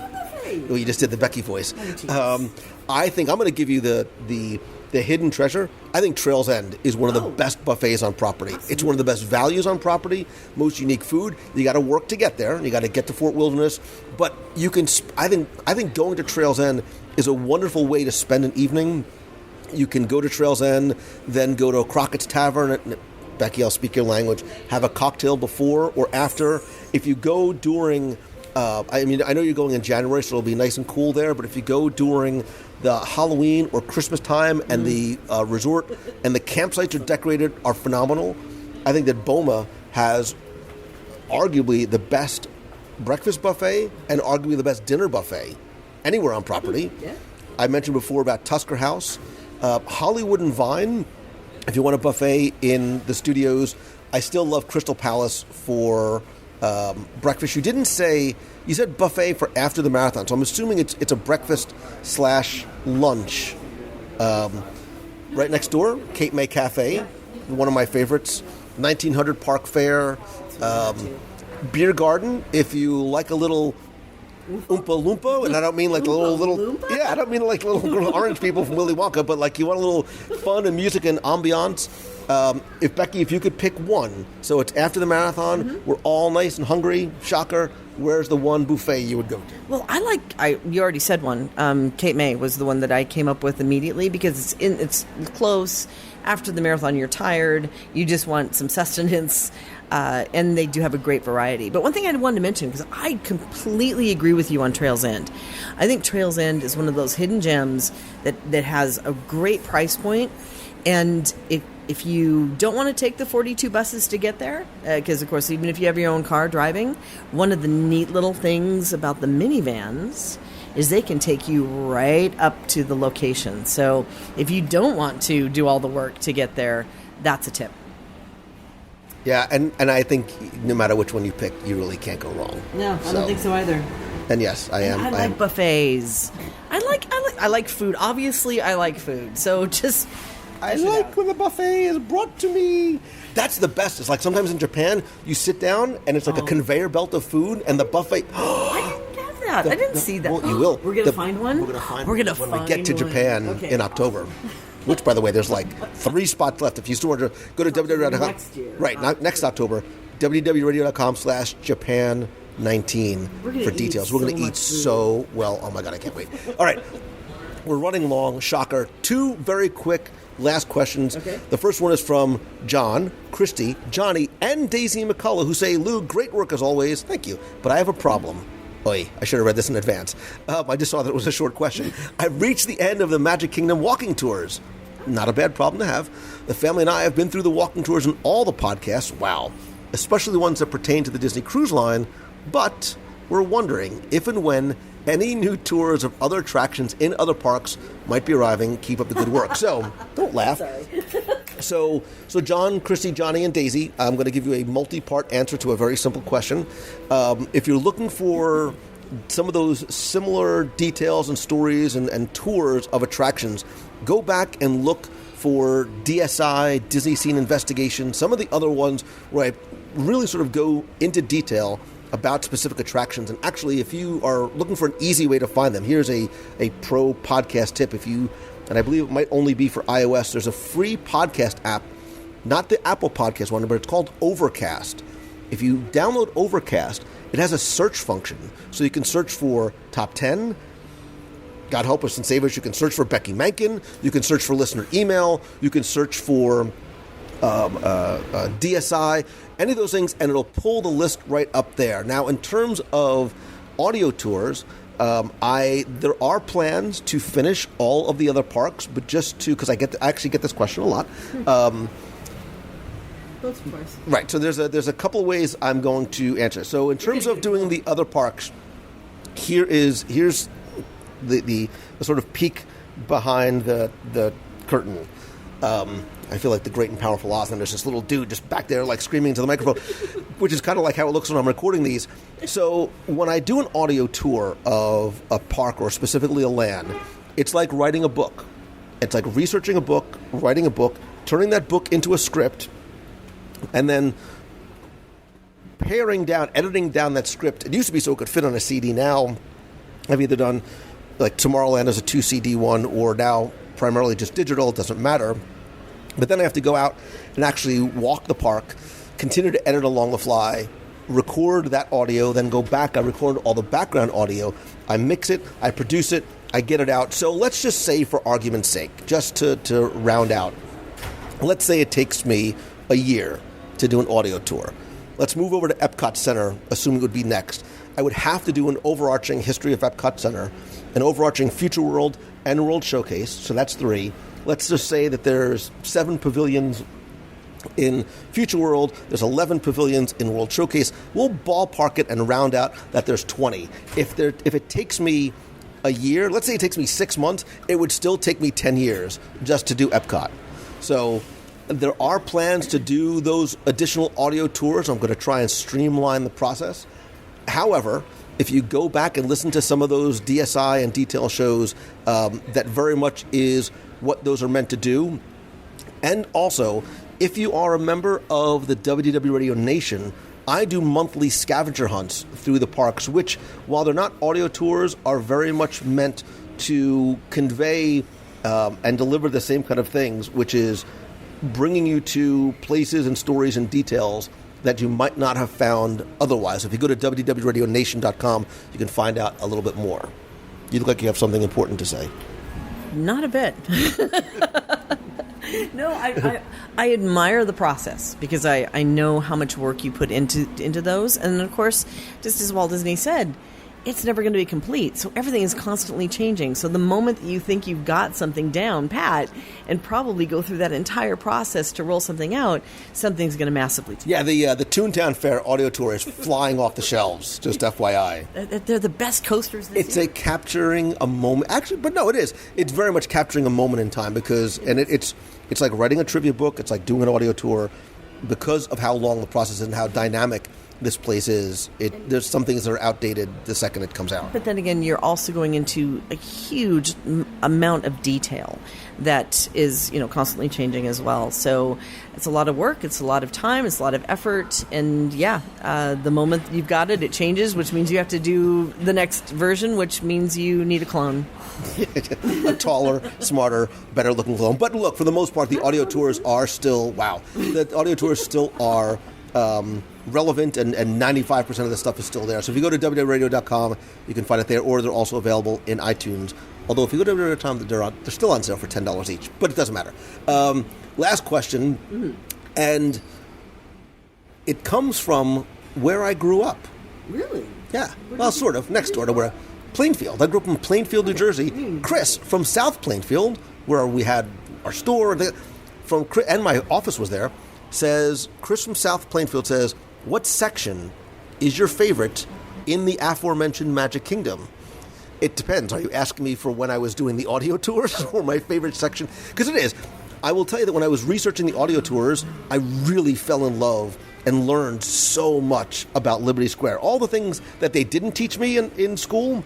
Well, you just did the Becky voice. Oh, I think I'm going to give you the hidden treasure. I think Trails End is one of the best buffets on property. Absolutely. It's one of the best values on property, most unique food. You got to work to get there. You got to get to Fort Wilderness, but you can. I think going to Trails End is a wonderful way to spend an evening. You can go to Trails End, then go to Crockett's Tavern. Becky, I'll speak your language. Have a cocktail before or after. If you go during, I know you're going in January, so it'll be nice and cool there. But if you go during the Halloween or Christmas time and the resort and the campsites are decorated are phenomenal, I think that Boma has arguably the best breakfast buffet and arguably the best dinner buffet anywhere on property. Yeah. I mentioned before about Tusker House. Hollywood and Vine, if you want a buffet in the studios. I still love Crystal Palace for breakfast. You said buffet for after the marathon, so I'm assuming it's a breakfast / lunch. Right next door, Cape May Cafe, one of my favorites. 1900 Park Fair. Beer Garden, if you like a little Oompa Loompa, and I don't mean like the little I don't mean like little orange people from Willy Wonka, but like you want a little fun and music and ambiance. If you could pick one, so it's after the marathon, we're all nice and hungry, shocker, where's the one buffet you would go to? Well, you already said one. Cape May was the one that I came up with immediately because it's close. After the marathon, you're tired. You just want some sustenance. And they do have a great variety. But one thing I wanted to mention, because I completely agree with you on Trails End. I think Trails End is one of those hidden gems that has a great price point. And if you don't want to take the 42 buses to get there, because, of course, even if you have your own car driving, one of the neat little things about the minivans is they can take you right up to the location. So if you don't want to do all the work to get there, that's a tip. Yeah, and I think no matter which one you pick, you really can't go wrong. No, I don't think so either. And yes, I am. I like buffets. I like food. Obviously, I like food. So just... I like when the buffet is brought to me. That's the best. It's like sometimes in Japan, you sit down and it's like a conveyor belt of food, and the buffet. I didn't have that. I didn't see that. Well, you will. We're gonna find one. We're gonna find when we get to Japan in October. Which, by the way, there's like 3 spots left. If you still want to go to WDW.com. Next year. Right, next October. WDWradio.com/Japan19 for details. We're going to eat so well. Oh my God, I can't wait. All right. We're running long. Shocker. 2 very quick last questions. Okay. The first one is from John, Christy, Johnny, and Daisy McCullough, who say, Lou, great work as always. Thank you. But I have a problem. Oy, I should have read this in advance. I just saw that it was a short question. I've reached the end of the Magic Kingdom walking tours. Not a bad problem to have. The family and I have been through the walking tours in all the podcasts. Wow. Especially the ones that pertain to the Disney Cruise Line. But we're wondering if and when any new tours of other attractions in other parks might be arriving. Keep up the good work. So, don't laugh. So John, Christy, Johnny, and Daisy, I'm going to give you a multi-part answer to a very simple question. If you're looking for some of those similar details and stories and tours of attractions, go back and look for DSI, Disney Scene Investigation, some of the other ones where I really sort of go into detail about specific attractions. And actually, if you are looking for an easy way to find them, here's a pro podcast tip. And I believe it might only be for iOS, there's a free podcast app, not the Apple Podcast one, but it's called Overcast. If you download Overcast, it has a search function. So you can search for top 10, God help us and save us, you can search for Becky Menken, you can search for listener email, you can search for DSI, any of those things, and it'll pull the list right up there. Now, in terms of audio tours, there are plans to finish all of the other parks, but just to, because I actually get this question a lot. Right, so there's a couple of ways I'm going to answer. So in terms of doing the other parks, here's the sort of peek behind the curtain. I feel like the great and powerful Oz, and there's this little dude just back there like screaming into the microphone, which is kind of like how it looks when I'm recording these. So when I do an audio tour of a park or specifically a land, it's like writing a book. It's like researching a book, writing a book, turning that book into a script, and then editing down that script. It used to be so it could fit on a CD. Now I've either done like Tomorrowland as a 2 CD one, or now primarily just digital. It doesn't matter. But then I have to go out and actually walk the park, continue to edit along the fly, record that audio, then go back. I record all the background audio. I mix it. I produce it. I get it out. So let's just say, for argument's sake, just to round out, let's say it takes me a year to do an audio tour. Let's move over to Epcot Center, assuming it would be next. I would have to do an overarching history of Epcot Center, an overarching Future World and World Showcase, so that's 3. Let's just say that there's 7 pavilions in Future World, there's 11 pavilions in World Showcase. We'll ballpark it and round out that there's 20. If it takes me a year, let's say it takes me 6 months, it would still take me 10 years just to do Epcot. So there are plans to do those additional audio tours. I'm going to try and streamline the process. However, if you go back and listen to some of those DSI and detail shows, that very much is what those are meant to do. And also, if you are a member of the WDW Radio Nation, I do monthly scavenger hunts through the parks, which, while they're not audio tours, are very much meant to convey and deliver the same kind of things, which is bringing you to places and stories and details that you might not have found otherwise. If you go to WDWRadioNation.com, you can find out a little bit more. You look like you have something important to say. Not a bit. No, I admire the process because I know how much work you put into those. And, of course, just as Walt Disney said, it's never going to be complete. So everything is constantly changing. So the moment that you think you've got something down pat and probably go through that entire process to roll something out, something's going to massively change. Yeah, the Toontown Fair audio tour is flying off the shelves, just FYI. They're the best coasters this year. It's capturing a moment. Actually, but no, it is. It's very much capturing a moment in time because, and it's like writing a trivia book. It's like doing an audio tour because of how long the process is and how dynamic this place is. There's some things that are outdated the second it comes out. But then again, you're also going into a huge amount of detail that is, constantly changing as well. So it's a lot of work, it's a lot of time, it's a lot of effort, and the moment you've got it, it changes, which means you have to do the next version, which means you need a clone. A taller, smarter, better looking clone. But look, for the most part, the audio tours are still, the audio tours still are relevant, and 95% of the stuff is still there. So if you go to WDWRadio.com, you can find it there, or they're also available in iTunes. Although if you go to WDW.com, they're still on sale for $10 each, but it doesn't matter. Last question, and it comes from where I grew up. Really? Yeah, well, sort of, next door to where Plainfield. I grew up in Plainfield, New Jersey. Chris from South Plainfield, where we had our store, and my office was there, Chris from South Plainfield says, what section is your favorite in the aforementioned Magic Kingdom? It depends. Are you asking me for when I was doing the audio tours or my favorite section? Because it is. I will tell you that when I was researching the audio tours, I really fell in love and learned so much about Liberty Square. All the things that they didn't teach me in school,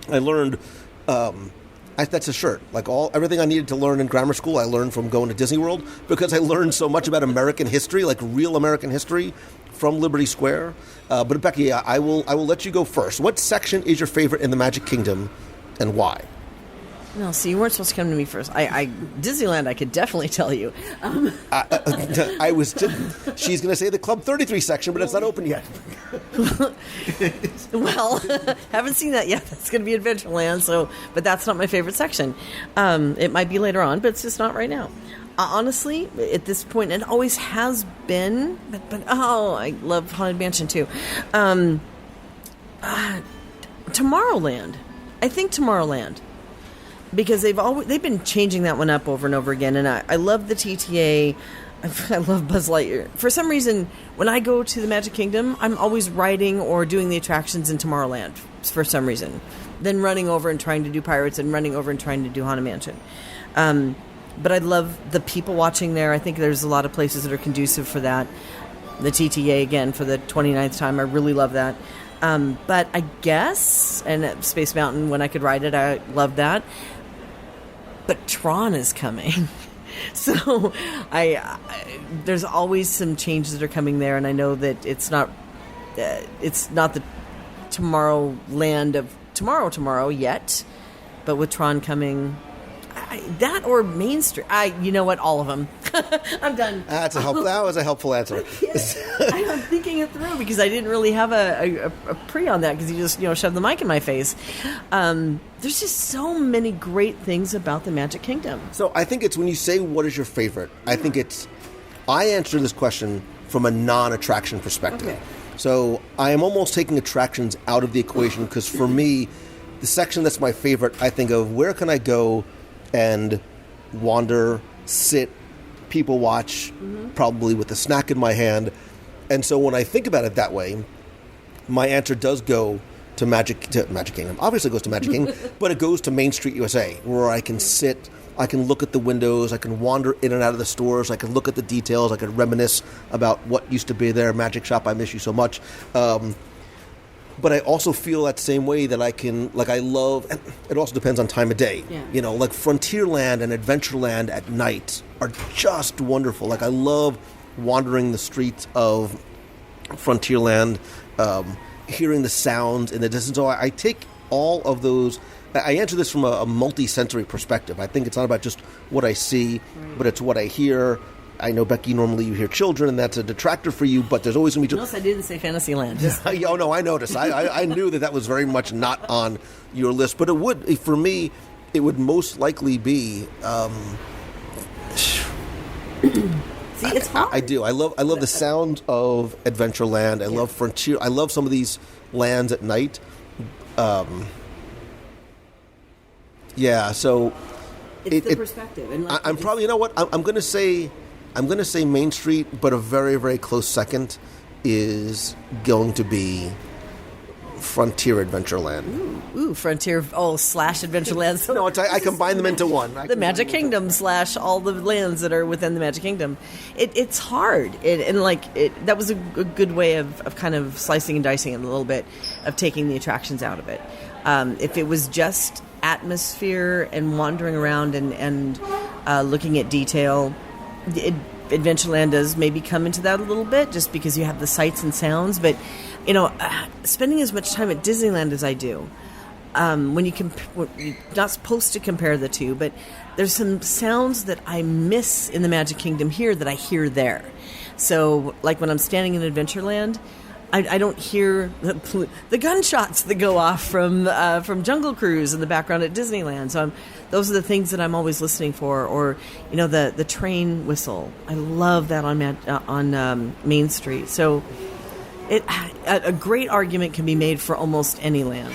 I learned. That's a shirt. Like everything I needed to learn in grammar school, I learned from going to Disney World because I learned so much about American history, like real American history, from Liberty Square. But Becky, I will let you go first. What section is your favorite in the Magic Kingdom, and why? No, so you weren't supposed to come to me first. Disneyland, I could definitely tell you. I was. She's going to say the Club 33 section, but it's not open yet. Well, haven't seen that yet. That's going to be Adventureland. But that's not my favorite section. It might be later on, but it's just not right now. Honestly, at this point, it always has been. But I love Haunted Mansion too. Tomorrowland. I think Tomorrowland. Because they've been changing that one up over and over again, and I love the TTA. I love Buzz Lightyear. For some reason, when I go to the Magic Kingdom, I'm always riding or doing the attractions in Tomorrowland for some reason. Then running over and trying to do Pirates and running over and trying to do Haunted Mansion. But I love the people watching there. I think there's a lot of places that are conducive for that. The TTA, again, for the 29th time, I really love that. But I guess, and at Space Mountain, when I could ride it, I loved that. But Tron is coming. So there's always some changes that are coming there, and I know that it's not the Tomorrowland of tomorrow yet, but with Tron coming, that or Main Street, you know what, all of them. I'm done. That was a helpful answer. I'm thinking it through because I didn't really have a pre on that because you just shoved the mic in my face. There's just so many great things about the Magic Kingdom. So I think it's when you say what is your favorite, I answer this question from a non-attraction perspective. Okay. So I am almost taking attractions out of the equation because for me, the section that's my favorite, I think of where can I go and wander, sit, people watch, probably with a snack in my hand. And so when I think about it that way, my answer does go to Magic Kingdom. Obviously it goes to Magic Kingdom, but it goes to Main Street USA, where I can sit, I can look at the windows, I can wander in and out of the stores, I can look at the details, I can reminisce about what used to be there. Magic Shop, I miss you so much. But I also feel that same way that I love, and it also depends on time of day. Yeah. Like Frontierland and Adventureland at night are just wonderful. Like I love wandering the streets of Frontierland, hearing the sounds in the distance. So I take all of those. I answer this from a multi-sensory perspective. I think it's not about just what I see, but it's what I hear, I know, Becky, normally you hear children, and that's a detractor for you, but there's always going to be... Notice I didn't say Fantasyland. Oh, no, I noticed. I knew that was very much not on your list, but it would, for me, it would most likely be... See, it's hard. I do. I love the sound of Adventureland. I love Frontier. I love some of these lands at night. So it's the perspective. And I'm probably, you know what? I'm going to say Main Street, but a very, very close second is going to be Frontier Adventureland. Ooh, Frontier, slash Adventureland. No, I combine them into one. The Magic Kingdom slash all the lands that are within the Magic Kingdom. It's hard. That was a good way of kind of slicing and dicing it a little bit, of taking the attractions out of it. If it was just atmosphere and wandering around and looking at detail, Adventureland does maybe come into that a little bit, just because you have the sights and sounds. But spending as much time at Disneyland as I do, when you're not supposed to compare the two, but there's some sounds that I miss in the Magic Kingdom here that I hear there. So, like when I'm standing in Adventureland, I don't hear the gunshots that go off from Jungle Cruise in the background at Disneyland. So those are the things that I'm always listening for. Or the train whistle. I love that on Main Street. So a great argument can be made for almost any land.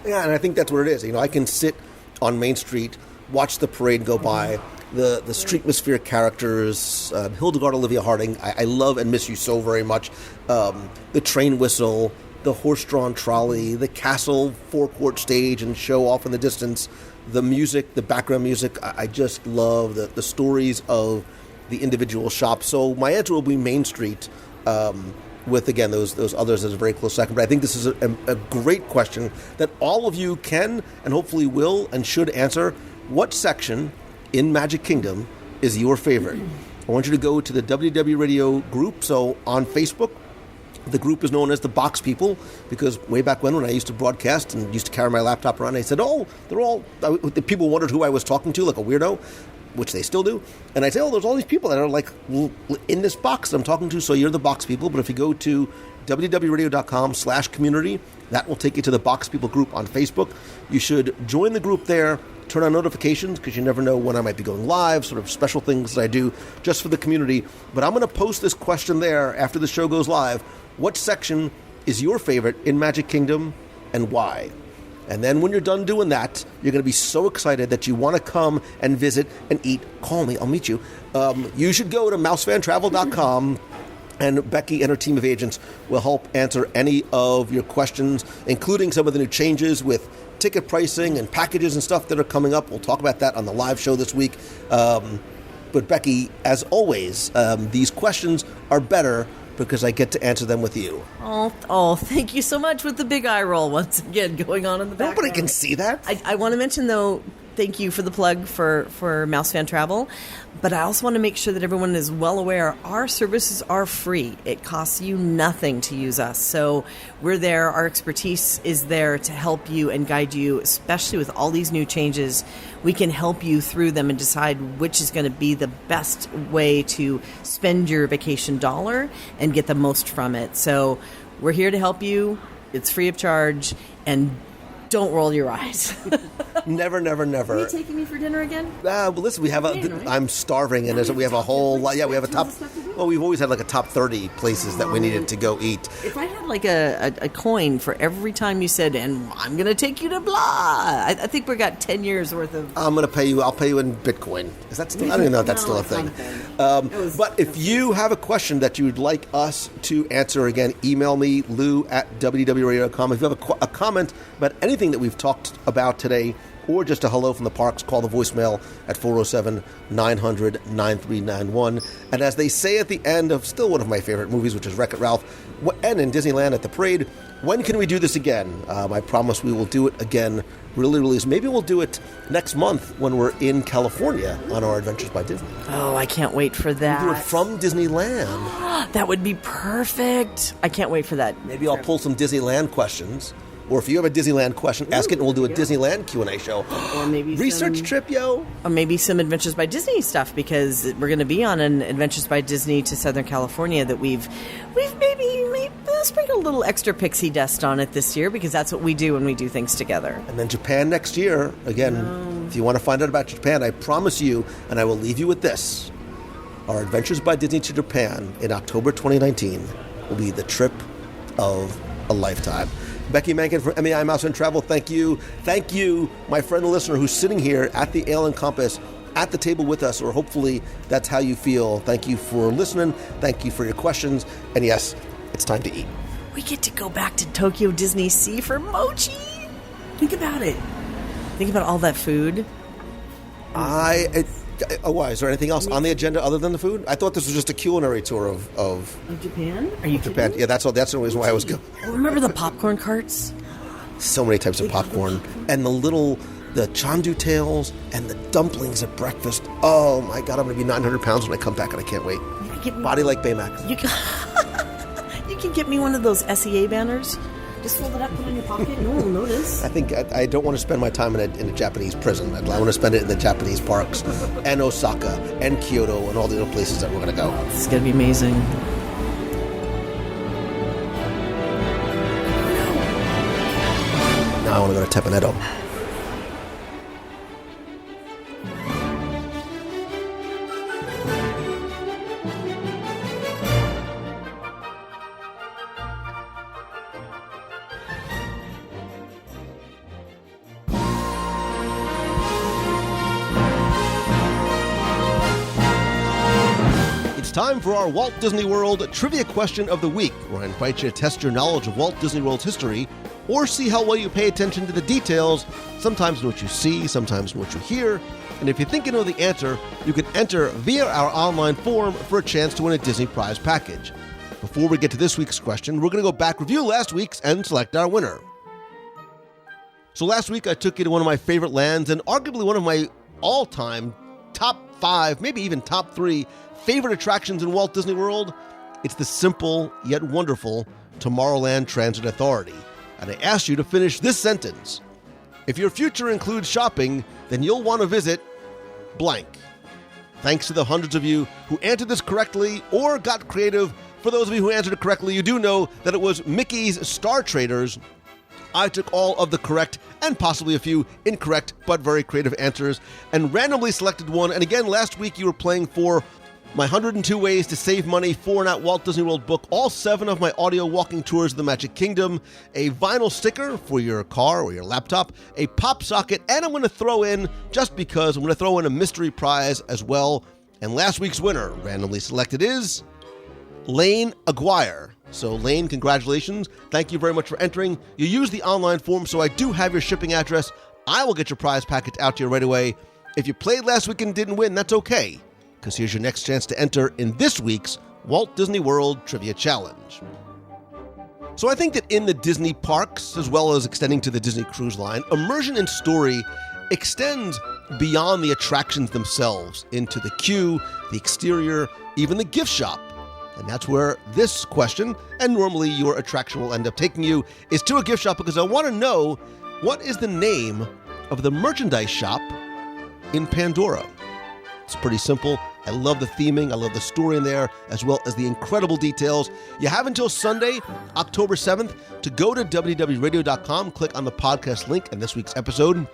Yeah, and I think that's what it is. I can sit on Main Street, watch the parade go by. The Streetmosphere characters, Hildegard Olivia Harding, I love and miss you so very much. The train whistle, the horse-drawn trolley, the castle forecourt stage and show off in the distance, the music, the background music. I just love the stories of the individual shops. So my answer will be Main Street, with, again, those others as a very close second. But I think this is a great question that all of you can and hopefully will and should answer. What section in Magic Kingdom is your favorite? I want you to go to the WDW Radio group. So on Facebook, the group is known as the Box People, because way back when I used to broadcast and used to carry my laptop around, they said, the people wondered who I was talking to, like a weirdo, which they still do. And I say, there's all these people that are like in this box that I'm talking to, so you're the Box People. But if you go to www.radio.com/community, that will take you to the Box People group on Facebook. You should join the group there. Turn on notifications, because you never know when I might be going live, sort of special things that I do just for the community. But I'm going to post this question there after the show goes live. What section is your favorite in Magic Kingdom and why? And then when you're done doing that, you're going to be so excited that you want to come and visit and eat. Call me. I'll meet you. You should go to mousefantravel.com. And Becky and her team of agents will help answer any of your questions, including some of the new changes with ticket pricing and packages and stuff that are coming up. We'll talk about that on the live show this week. But Becky, as always, these questions are better because I get to answer them with you. Oh, thank you so much, with the big eye roll once again going on in the background. Nobody can see that. I want to mention, though, thank you for the plug for Mouse Fan Travel. But I also want to make sure that everyone is well aware our services are free. It costs you nothing to use us. So we're there. Our expertise is there to help you and guide you, especially with all these new changes. We can help you through them and decide which is going to be the best way to spend your vacation dollar and get the most from it. So we're here to help you. It's free of charge. And don't roll your eyes. Never, never, never. Are you taking me for dinner again? Well, listen, we have I'm starving, and we have a whole lot. Yeah, we have a top. Well, we've always had like a top 30 places that we needed to go eat. If I had like a coin for every time you said, and I'm going to take you to blah, I think we got 10 years worth of. I'm going to pay you. I'll pay you in Bitcoin. Is that still? I don't even know if that's still a thing. But if you have a question that you would like us to answer, again, email me, lou@wdwradio.com. If you have a comment about anything that we've talked about today, or just a hello from the parks, call the voicemail at 407-900-9391. And as they say at the end of still one of my favorite movies, which is Wreck-It Ralph, and in Disneyland at the parade, when can we do this again? I promise we will do it again really, really soon. Maybe we'll do it next month when we're in California on our Adventures by Disney. Oh, I can't wait for that. We'll do it from Disneyland. That would be perfect. I can't wait for that. Maybe I'll pull some Disneyland questions Or if you have a Disneyland question, ask it and we'll do a Disneyland Q&A show. Or maybe research trip, yo. Or maybe some Adventures by Disney stuff, because we're going to be on an Adventures by Disney to Southern California that we've maybe sprinkled a little extra pixie dust on it this year, because that's what we do when we do things together. And then Japan next year. Again, if you want to find out about Japan, I promise you, and I will leave you with this, our Adventures by Disney to Japan in October 2019 will be the trip of a lifetime. Becky Mankin from MEI Mouse and Travel, thank you. Thank you, my friend and listener who's sitting here at the Ale and Compass at the table with us, or hopefully that's how you feel. Thank you for listening. Thank you for your questions. And yes, it's time to eat. We get to go back to Tokyo Disney Sea for mochi. Think about it. Think about all that food. Why? Is there anything else on the agenda other than the food? I thought this was just a culinary tour of Japan? Are you Japan. kidding? Yeah, that's the reason why I was going. Remember the popcorn carts? So many types of popcorn. And the chandu tails and the dumplings at breakfast. Oh my God, I'm going to be 900 pounds when I come back and I can't wait. Body like Baymax. You can get me one of those SEA banners. Just fold it up, put it in your pocket, no one will notice. I think I don't want to spend my time in a Japanese prison. I want to spend it in the Japanese parks and Osaka and Kyoto and all the other places that we're going to go. This is going to be amazing. Now I want to go to Tepanetto. Time for our Walt Disney World Trivia Question of the Week, where I invite you to test your knowledge of Walt Disney World's history, or see how well you pay attention to the details, sometimes in what you see, sometimes in what you hear. And if you think you know the answer, you can enter via our online form for a chance to win a Disney prize package. Before we get to this week's question, we're going to go back, review last week's, and select our winner. So last week I took you to one of my favorite lands, and arguably one of my all-time top 5, maybe even top 3 favorite attractions in Walt Disney World. It's the simple yet wonderful Tomorrowland Transit Authority. And I asked you to finish this sentence. If your future includes shopping, then you'll want to visit blank. Thanks to the hundreds of you who answered this correctly or got creative. For those of you who answered it correctly, you do know that it was Mickey's Star Traders. I took all of the correct and possibly a few incorrect but very creative answers and randomly selected one. And again, last week you were playing for my 102 Ways to Save Money 4-and-out Walt Disney World book, all 7 of my audio walking tours of the Magic Kingdom, a vinyl sticker for your car or your laptop, a pop socket, and I'm going to throw in, just because, I'm going to throw in a mystery prize as well. And last week's winner, randomly selected, is Lane Aguirre. So Lane, congratulations. Thank you very much for entering. You used the online form, so I do have your shipping address. I will get your prize package out to you right away. If you played last week and didn't win, that's okay, because here's your next chance to enter in this week's Walt Disney World Trivia Challenge. So I think that in the Disney parks, as well as extending to the Disney Cruise Line, immersion in story extends beyond the attractions themselves into the queue, the exterior, even the gift shop. And that's where this question, and normally your attraction will end up taking you, is to a gift shop, because I want to know, what is the name of the merchandise shop in Pandora? It's pretty simple. I love the theming. I love the story in there, as well as the incredible details. You have until Sunday, October 7th, to go to WDWRadio.com, click on the podcast link in this week's episode.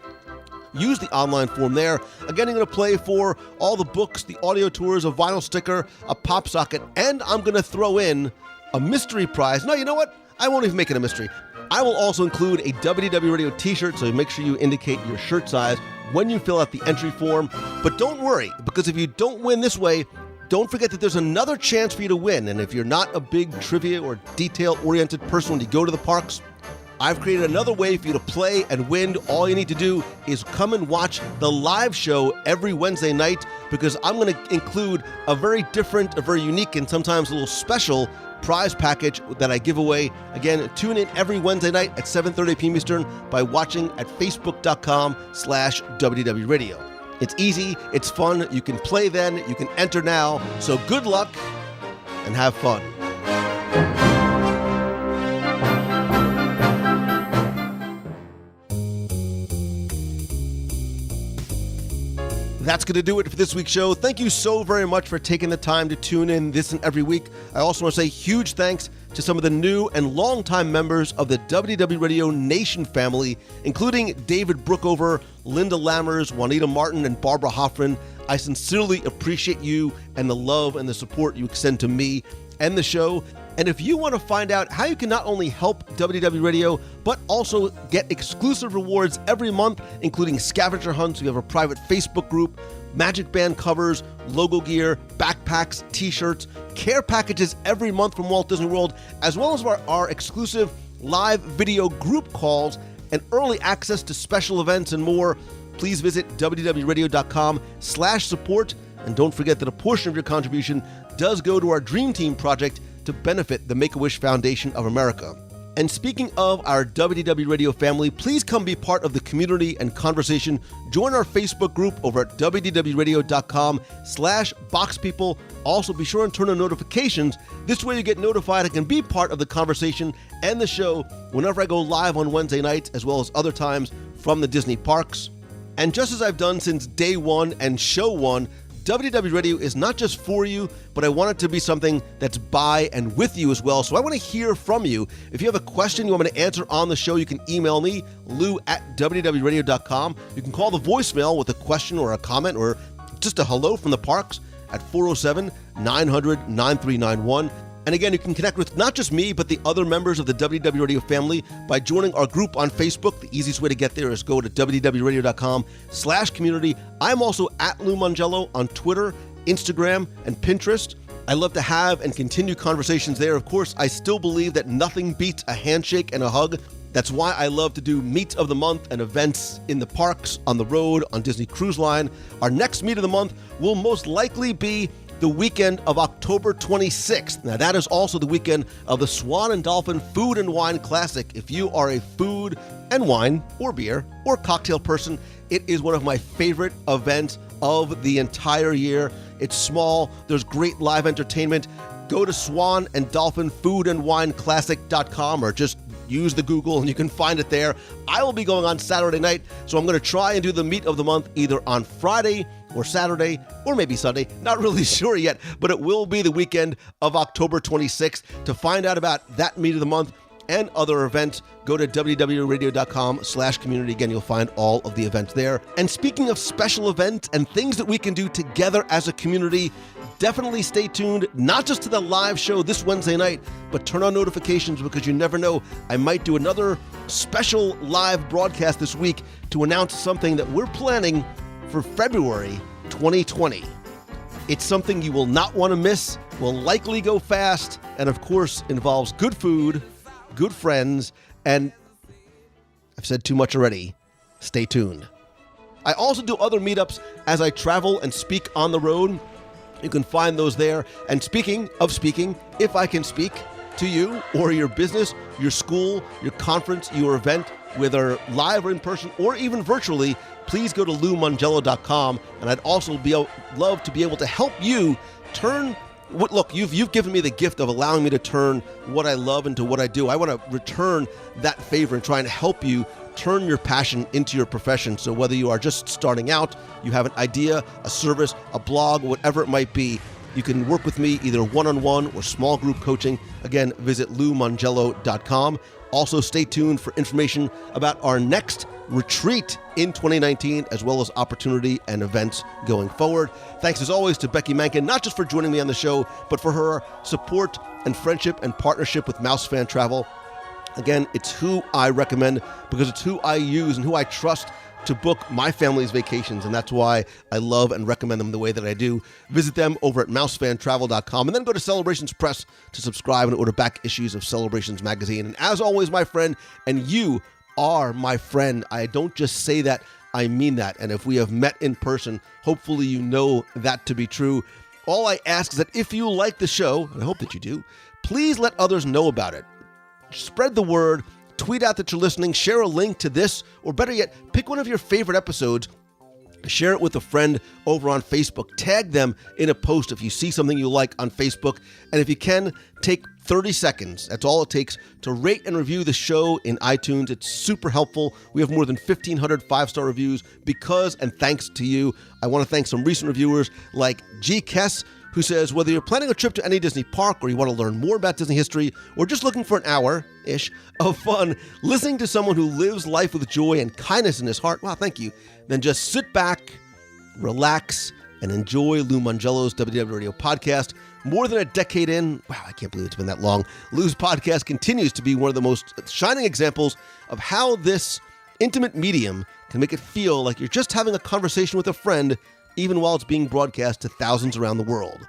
Use the online form there. Again, I'm going to play for all the books, the audio tours, a vinyl sticker, a pop socket, and I'm going to throw in a mystery prize. No, you know what? I won't even make it a mystery. I will also include a WDW Radio t-shirt, so make sure you indicate your shirt size when you fill out the entry form. But don't worry, because if you don't win this way, don't forget that there's another chance for you to win. And if you're not a big trivia or detail-oriented person when you go to the parks, I've created another way for you to play and win. All you need to do is come and watch the live show every Wednesday night, because I'm going to include a very different, a very unique, and sometimes a little special prize package that I give away. Again, tune in every Wednesday night at 7:30 p.m. Eastern by watching at facebook.com/WDW Radio. It's easy, it's fun, you can play then, you can enter now. So good luck and have fun. That's going to do it for this week's show. Thank you so very much for taking the time to tune in this and every week. I also want to say huge thanks to some of the new and longtime members of the WDW Radio Nation family, including David Brookover, Linda Lammers, Juanita Martin, and Barbara Hoffman. I sincerely appreciate you and the love and the support you extend to me and the show. And if you want to find out how you can not only help WDW Radio, but also get exclusive rewards every month, including scavenger hunts, we have a private Facebook group, Magic Band covers, logo gear, backpacks, t-shirts, care packages every month from Walt Disney World, as well as our exclusive live video group calls and early access to special events and more, please visit wdwradio.com/support. And don't forget that a portion of your contribution does go to our Dream Team project to benefit the Make-A-Wish Foundation of America. And speaking of our WDW Radio family, please come be part of the community and conversation. Join our Facebook group over at wdwradio.com/boxpeople. Also, be sure and turn on notifications. This way you get notified and can be part of the conversation and the show whenever I go live on Wednesday nights, as well as other times from the Disney parks. And just as I've done since day one and show one, WDW Radio is not just for you, but I want it to be something that's by and with you as well. So I want to hear from you. If you have a question you want me to answer on the show, you can email me, lou@wdwradio.com. You can call the voicemail with a question or a comment or just a hello from the parks at 407-900-9391. And again, you can connect with not just me, but the other members of the WDW Radio family by joining our group on Facebook. The easiest way to get there is go to wdwradio.com/community. I'm also at Lou Mongello on Twitter, Instagram, and Pinterest. I love to have and continue conversations there. Of course, I still believe that nothing beats a handshake and a hug. That's why I love to do Meet of the Month and events in the parks, on the road, on Disney Cruise Line. Our next Meet of the Month will most likely be the weekend of October 26th. Now, that is also the weekend of the Swan and Dolphin Food and Wine Classic. If you are a food and wine or beer or cocktail person, it is one of my favorite events of the entire year. It's small. There's great live entertainment. Go to swanandolphinfoodandwineclassic.com or just use the Google and you can find it there. I will be going on Saturday night, so I'm going to try and do the Meet of the Month either on Friday or Saturday, or maybe Sunday. Not really sure yet, but it will be the weekend of October 26th. To find out about that Meet of the Month and other events, go to wdwradio.com/community. Again, you'll find all of the events there. And speaking of special events and things that we can do together as a community, definitely stay tuned, not just to the live show this Wednesday night, but turn on notifications because you never know. I might do another special live broadcast this week to announce something that we're planning for February 2020. It's something you will not want to miss, will likely go fast, and of course involves good food, good friends, and I've said too much already. Stay tuned. I also do other meetups as I travel and speak on the road. You can find those there. And speaking of speaking, if I can speak to you or your business, your school, your conference, your event, whether live or in person or even virtually, please go to loumongello.com. And I'd also love to be able to help you turn. Look, you've given me the gift of allowing me to turn what I love into what I do. I want to return that favor and try and help you turn your passion into your profession. So whether you are just starting out, you have an idea, a service, a blog, whatever it might be, you can work with me either one-on-one or small group coaching. Again, visit loumongello.com. Also, stay tuned for information about our next retreat in 2019, as well as opportunity and events going forward. Thanks as always to Becky Mankin, not just for joining me on the show, but for her support and friendship and partnership with Mouse Fan Travel. Again, it's who I recommend because it's who I use and who I trust to book my family's vacations, and that's why I love and recommend them the way that I do. Visit them over at mousefantravel.com, and then go to Celebrations Press to subscribe and order back issues of Celebrations Magazine. And as always, my friend, and you are my friend. I don't just say that, I mean that. And if we have met in person, hopefully you know that to be true. All I ask is that if you like the show, and I hope that you do, please let others know about it. Spread the word. Tweet out that you're listening, share a link to this, or better yet, pick one of your favorite episodes Share it with a friend over on Facebook. Tag them in a post if you see something you like on Facebook. And if you can, take 30 seconds. That's all it takes to rate and review the show in iTunes. It's super helpful. We have more than 1,500 5-star reviews because and thanks to you. I want to thank some recent reviewers like G. Kess, who says, whether you're planning a trip to any Disney park or you want to learn more about Disney history or just looking for an hour-ish of fun, listening to someone who lives life with joy and kindness in his heart, wow, thank you, then just sit back, relax, and enjoy Lou Mongello's WDW Radio podcast. More than a decade in, wow, I can't believe it's been that long, Lou's podcast continues to be one of the most shining examples of how this intimate medium can make it feel like you're just having a conversation with a friend, even while it's being broadcast to thousands around the world.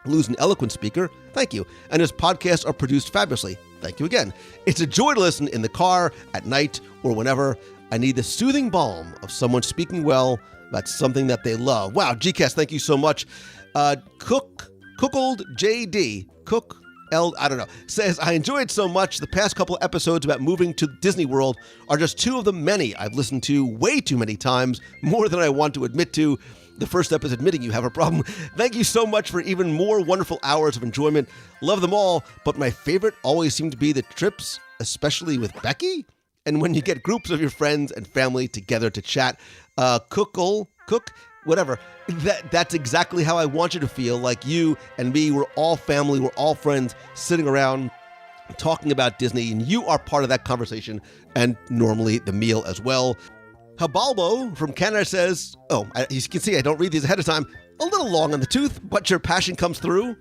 Lou's an eloquent speaker, thank you, and his podcasts are produced fabulously, thank you again. It's a joy to listen in the car, at night, or whenever. I need the soothing balm of someone speaking well about something that they love. Wow, GCast, thank you so much. Cookled JD, Cook L, I don't know, says, I enjoyed so much. The past couple episodes about moving to Disney World are just two of the many I've listened to way too many times, more than I want to admit to. The first step is admitting you have a problem. Thank you so much for even more wonderful hours of enjoyment. Love them all, but my favorite always seem to be the trips, especially with Becky. And when you get groups of your friends and family together to chat, whatever. That's exactly how I want you to feel, like you and me. We're all family. We're all friends sitting around talking about Disney, and you are part of that conversation, and normally the meal as well. Habalbo from Canada says, you can see I don't read these ahead of time, a little long on the tooth, but your passion comes through.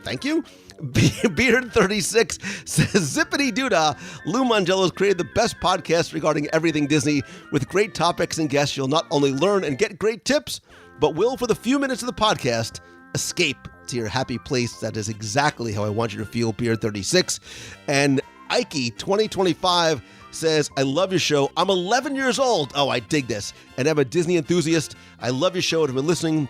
Thank you. Beard36 says, zippity doodah, Lou Mongello's created the best podcast regarding everything Disney. With great topics and guests, you'll not only learn and get great tips, but will, for the few minutes of the podcast, escape to your happy place. That is exactly how I want you to feel, Beard36. And Ike 2025 says, I love your show. I'm 11 years old. Oh, I dig this. And I'm a Disney enthusiast. I love your show and have been listening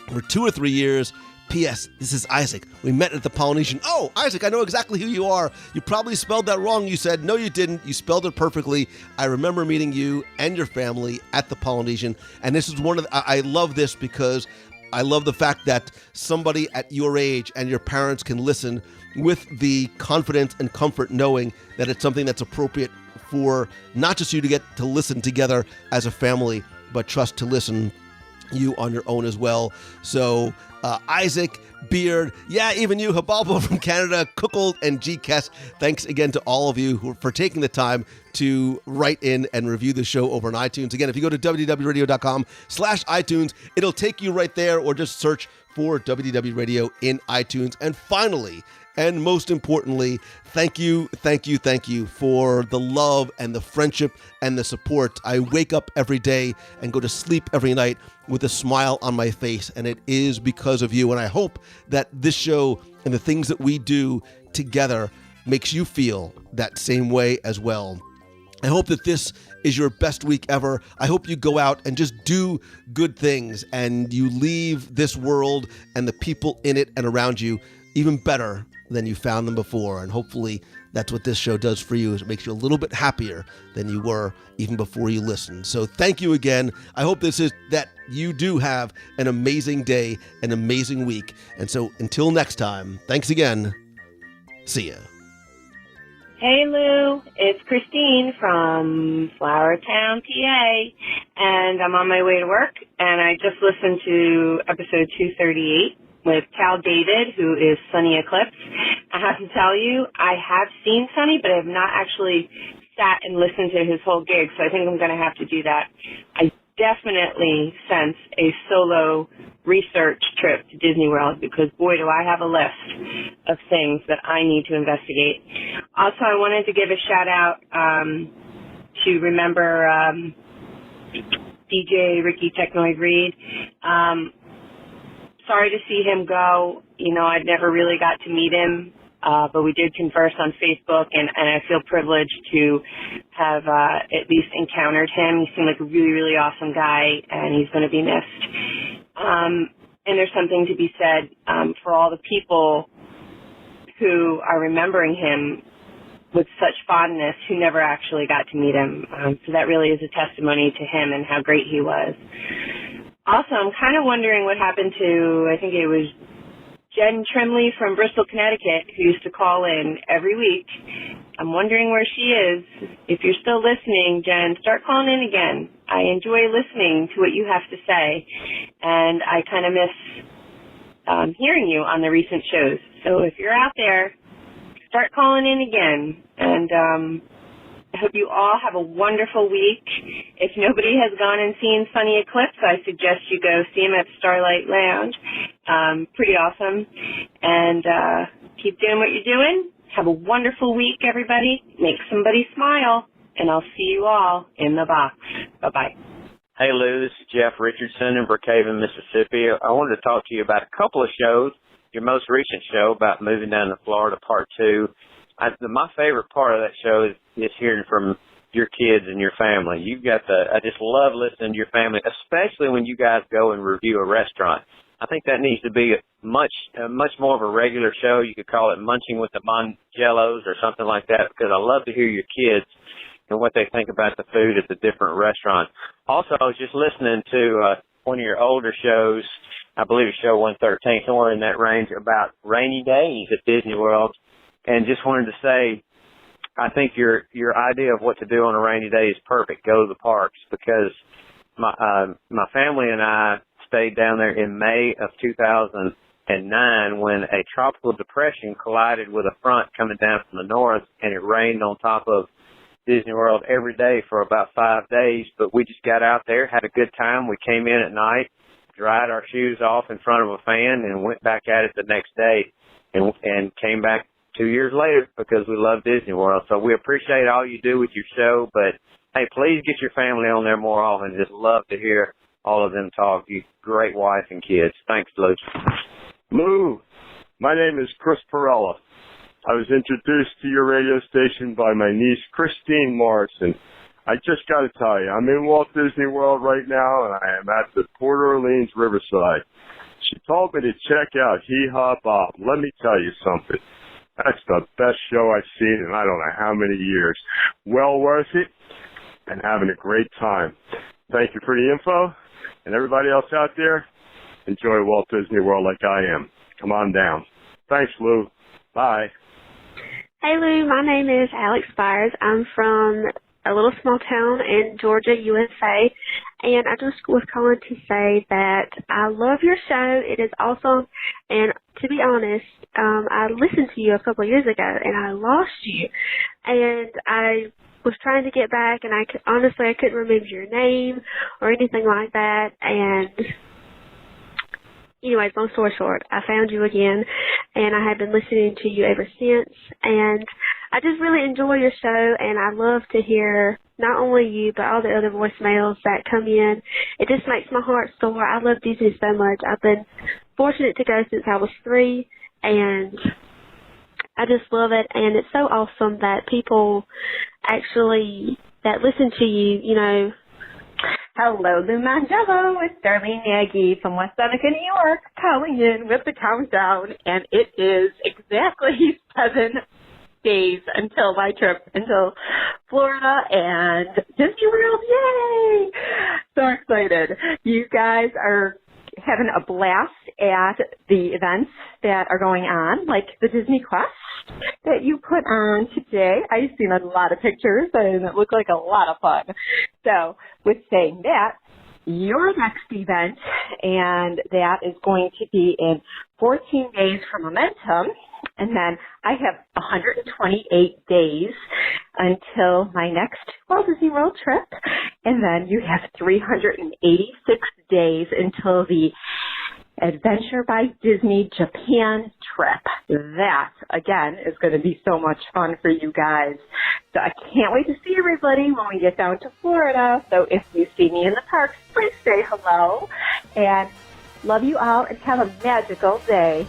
for 2 or 3 years. P.S. This is Isaac. We met at the Polynesian. Oh, Isaac, I know exactly who you are. You probably spelled that wrong. You said, no, you didn't. You spelled it perfectly. I remember meeting you and your family at the Polynesian. And this is I love this because I love the fact that somebody at your age and your parents can listen with the confidence and comfort knowing that it's something that's appropriate for not just you to get to listen together as a family, but trust to listen you on your own as well. So Isaac, Beard, even you, Habalbo from Canada, Cookled, and G. Kess, thanks again to all of you for taking the time to write in and review the show over on iTunes. Again, if you go to wdwradio.com/iTunes, it'll take you right there, or just search for WDW Radio in iTunes. And finally, and most importantly, thank you for the love and the friendship and the support. I wake up every day and go to sleep every night with a smile on my face, and it is because of you. And I hope that this show and the things that we do together makes you feel that same way as well. I hope that this is your best week ever. I hope you go out and just do good things, and you leave this world and the people in it and around you even better than you found them before. And hopefully that's what this show does for you, is it makes you a little bit happier than you were even before you listened. So thank you again. I hope this is that you do have an amazing day, an amazing week. And so until next time, thanks again. See ya. Hey Lou, it's Christine from Flowertown, PA, and I'm on my way to work, and I just listened to episode 238 with Cal David, who is Sunny Eclipse. I have to tell you, I have seen Sunny, but I have not actually sat and listened to his whole gig, so I think I'm going to have to do that. I definitely sense a solo research trip to Disney World, because boy, do I have a list of things that I need to investigate. Also, I wanted to give a shout out to remember DJ Ricky Technoid Reed. Sorry to see him go. You know, I'd never really got to meet him, but we did converse on Facebook, and I feel privileged to have at least encountered him. He seemed like a really, really awesome guy, and he's going to be missed. And there's something to be said for all the people who are remembering him with such fondness who never actually got to meet him. So that really is a testimony to him and how great he was. Also, I'm kind of wondering what happened to, I think it was Jen Trimley from Bristol, Connecticut, who used to call in every week. I'm wondering where she is. If you're still listening, Jen, start calling in again. I enjoy listening to what you have to say, and I kind of miss hearing you on the recent shows. So if you're out there, start calling in again, and I hope you all have a wonderful week. If nobody has gone and seen Sunny Eclipse, I suggest you go see him at Starlight Lounge. Pretty awesome. And keep doing what you're doing. Have a wonderful week, everybody. Make somebody smile. And I'll see you all in the box. Bye-bye. Hey, Lou, this is Jeff Richardson in Brookhaven, Mississippi. I wanted to talk to you about a couple of shows. Your most recent show about moving down to Florida, Part 2. My favorite part of that show is hearing from your kids and your family. I just love listening to your family, especially when you guys go and review a restaurant. I think that needs to be much more of a regular show. You could call it Munching with the Mongellos or something like that, because I love to hear your kids and what they think about the food at the different restaurants. Also, I was just listening to one of your older shows, I believe it's show 113, somewhere in that range, about rainy days at Disney World. And just wanted to say, I think your idea of what to do on a rainy day is perfect. Go to the parks, because my family and I stayed down there in May of 2009 when a tropical depression collided with a front coming down from the north, and it rained on top of Disney World every day for about 5 days. But we just got out there, had a good time. We came in at night, dried our shoes off in front of a fan, and went back at it the next day, and came back 2 years later because we love Disney World. So we appreciate all you do with your show, but hey, please get your family on there more often. Just love to hear all of them talk. You great wife and kids. Thanks, Lou. Lou, my name is Chris Perella. I was introduced to your radio station by my niece, Christine Morrison. I just got to tell you, I'm in Walt Disney World right now, and I am at the Port Orleans Riverside. She told me to check out Hee Haw Bob. Let me tell you something. That's the best show I've seen in I don't know how many years. Well worth it, and having a great time. Thank you for the info, and everybody else out there, enjoy Walt Disney World like I am. Come on down. Thanks, Lou. Bye. Hey, Lou. My name is Alex Byers. I'm from a little small town in Georgia, USA, and I just was calling to say that I love your show. It is awesome, and to be honest, I listened to you a couple of years ago, and I lost you, and I was trying to get back, and honestly, I couldn't remember your name or anything like that, and anyways, long story short, I found you again, and I have been listening to you ever since, and I just really enjoy your show, and I love to hear not only you, but all the other voicemails that come in. It just makes my heart soar. I love Disney so much. I've been fortunate to go since I was 3, and I just love it, and it's so awesome that people actually that listen to you, you know. Hello, Lou Mangello. It's Darlene Nagy from West Seneca, New York, calling in with the countdown, and it is exactly 7 days until my trip until Florida and Disney World. Yay! So excited. You guys are having a blast at the events that are going on, like the Disney Quest that you put on today. I've seen a lot of pictures, and it looked like a lot of fun. So with saying that, your next event, and that is going to be in 14 days from Momentum, and then I have 128 days until my next Walt Disney World trip, and then you have 386 days until the Adventure by Disney Japan trip. That, again, is going to be so much fun for you guys. So I can't wait to see everybody when we get down to Florida. So if you see me in the parks, please say hello. And love you all and have a magical day.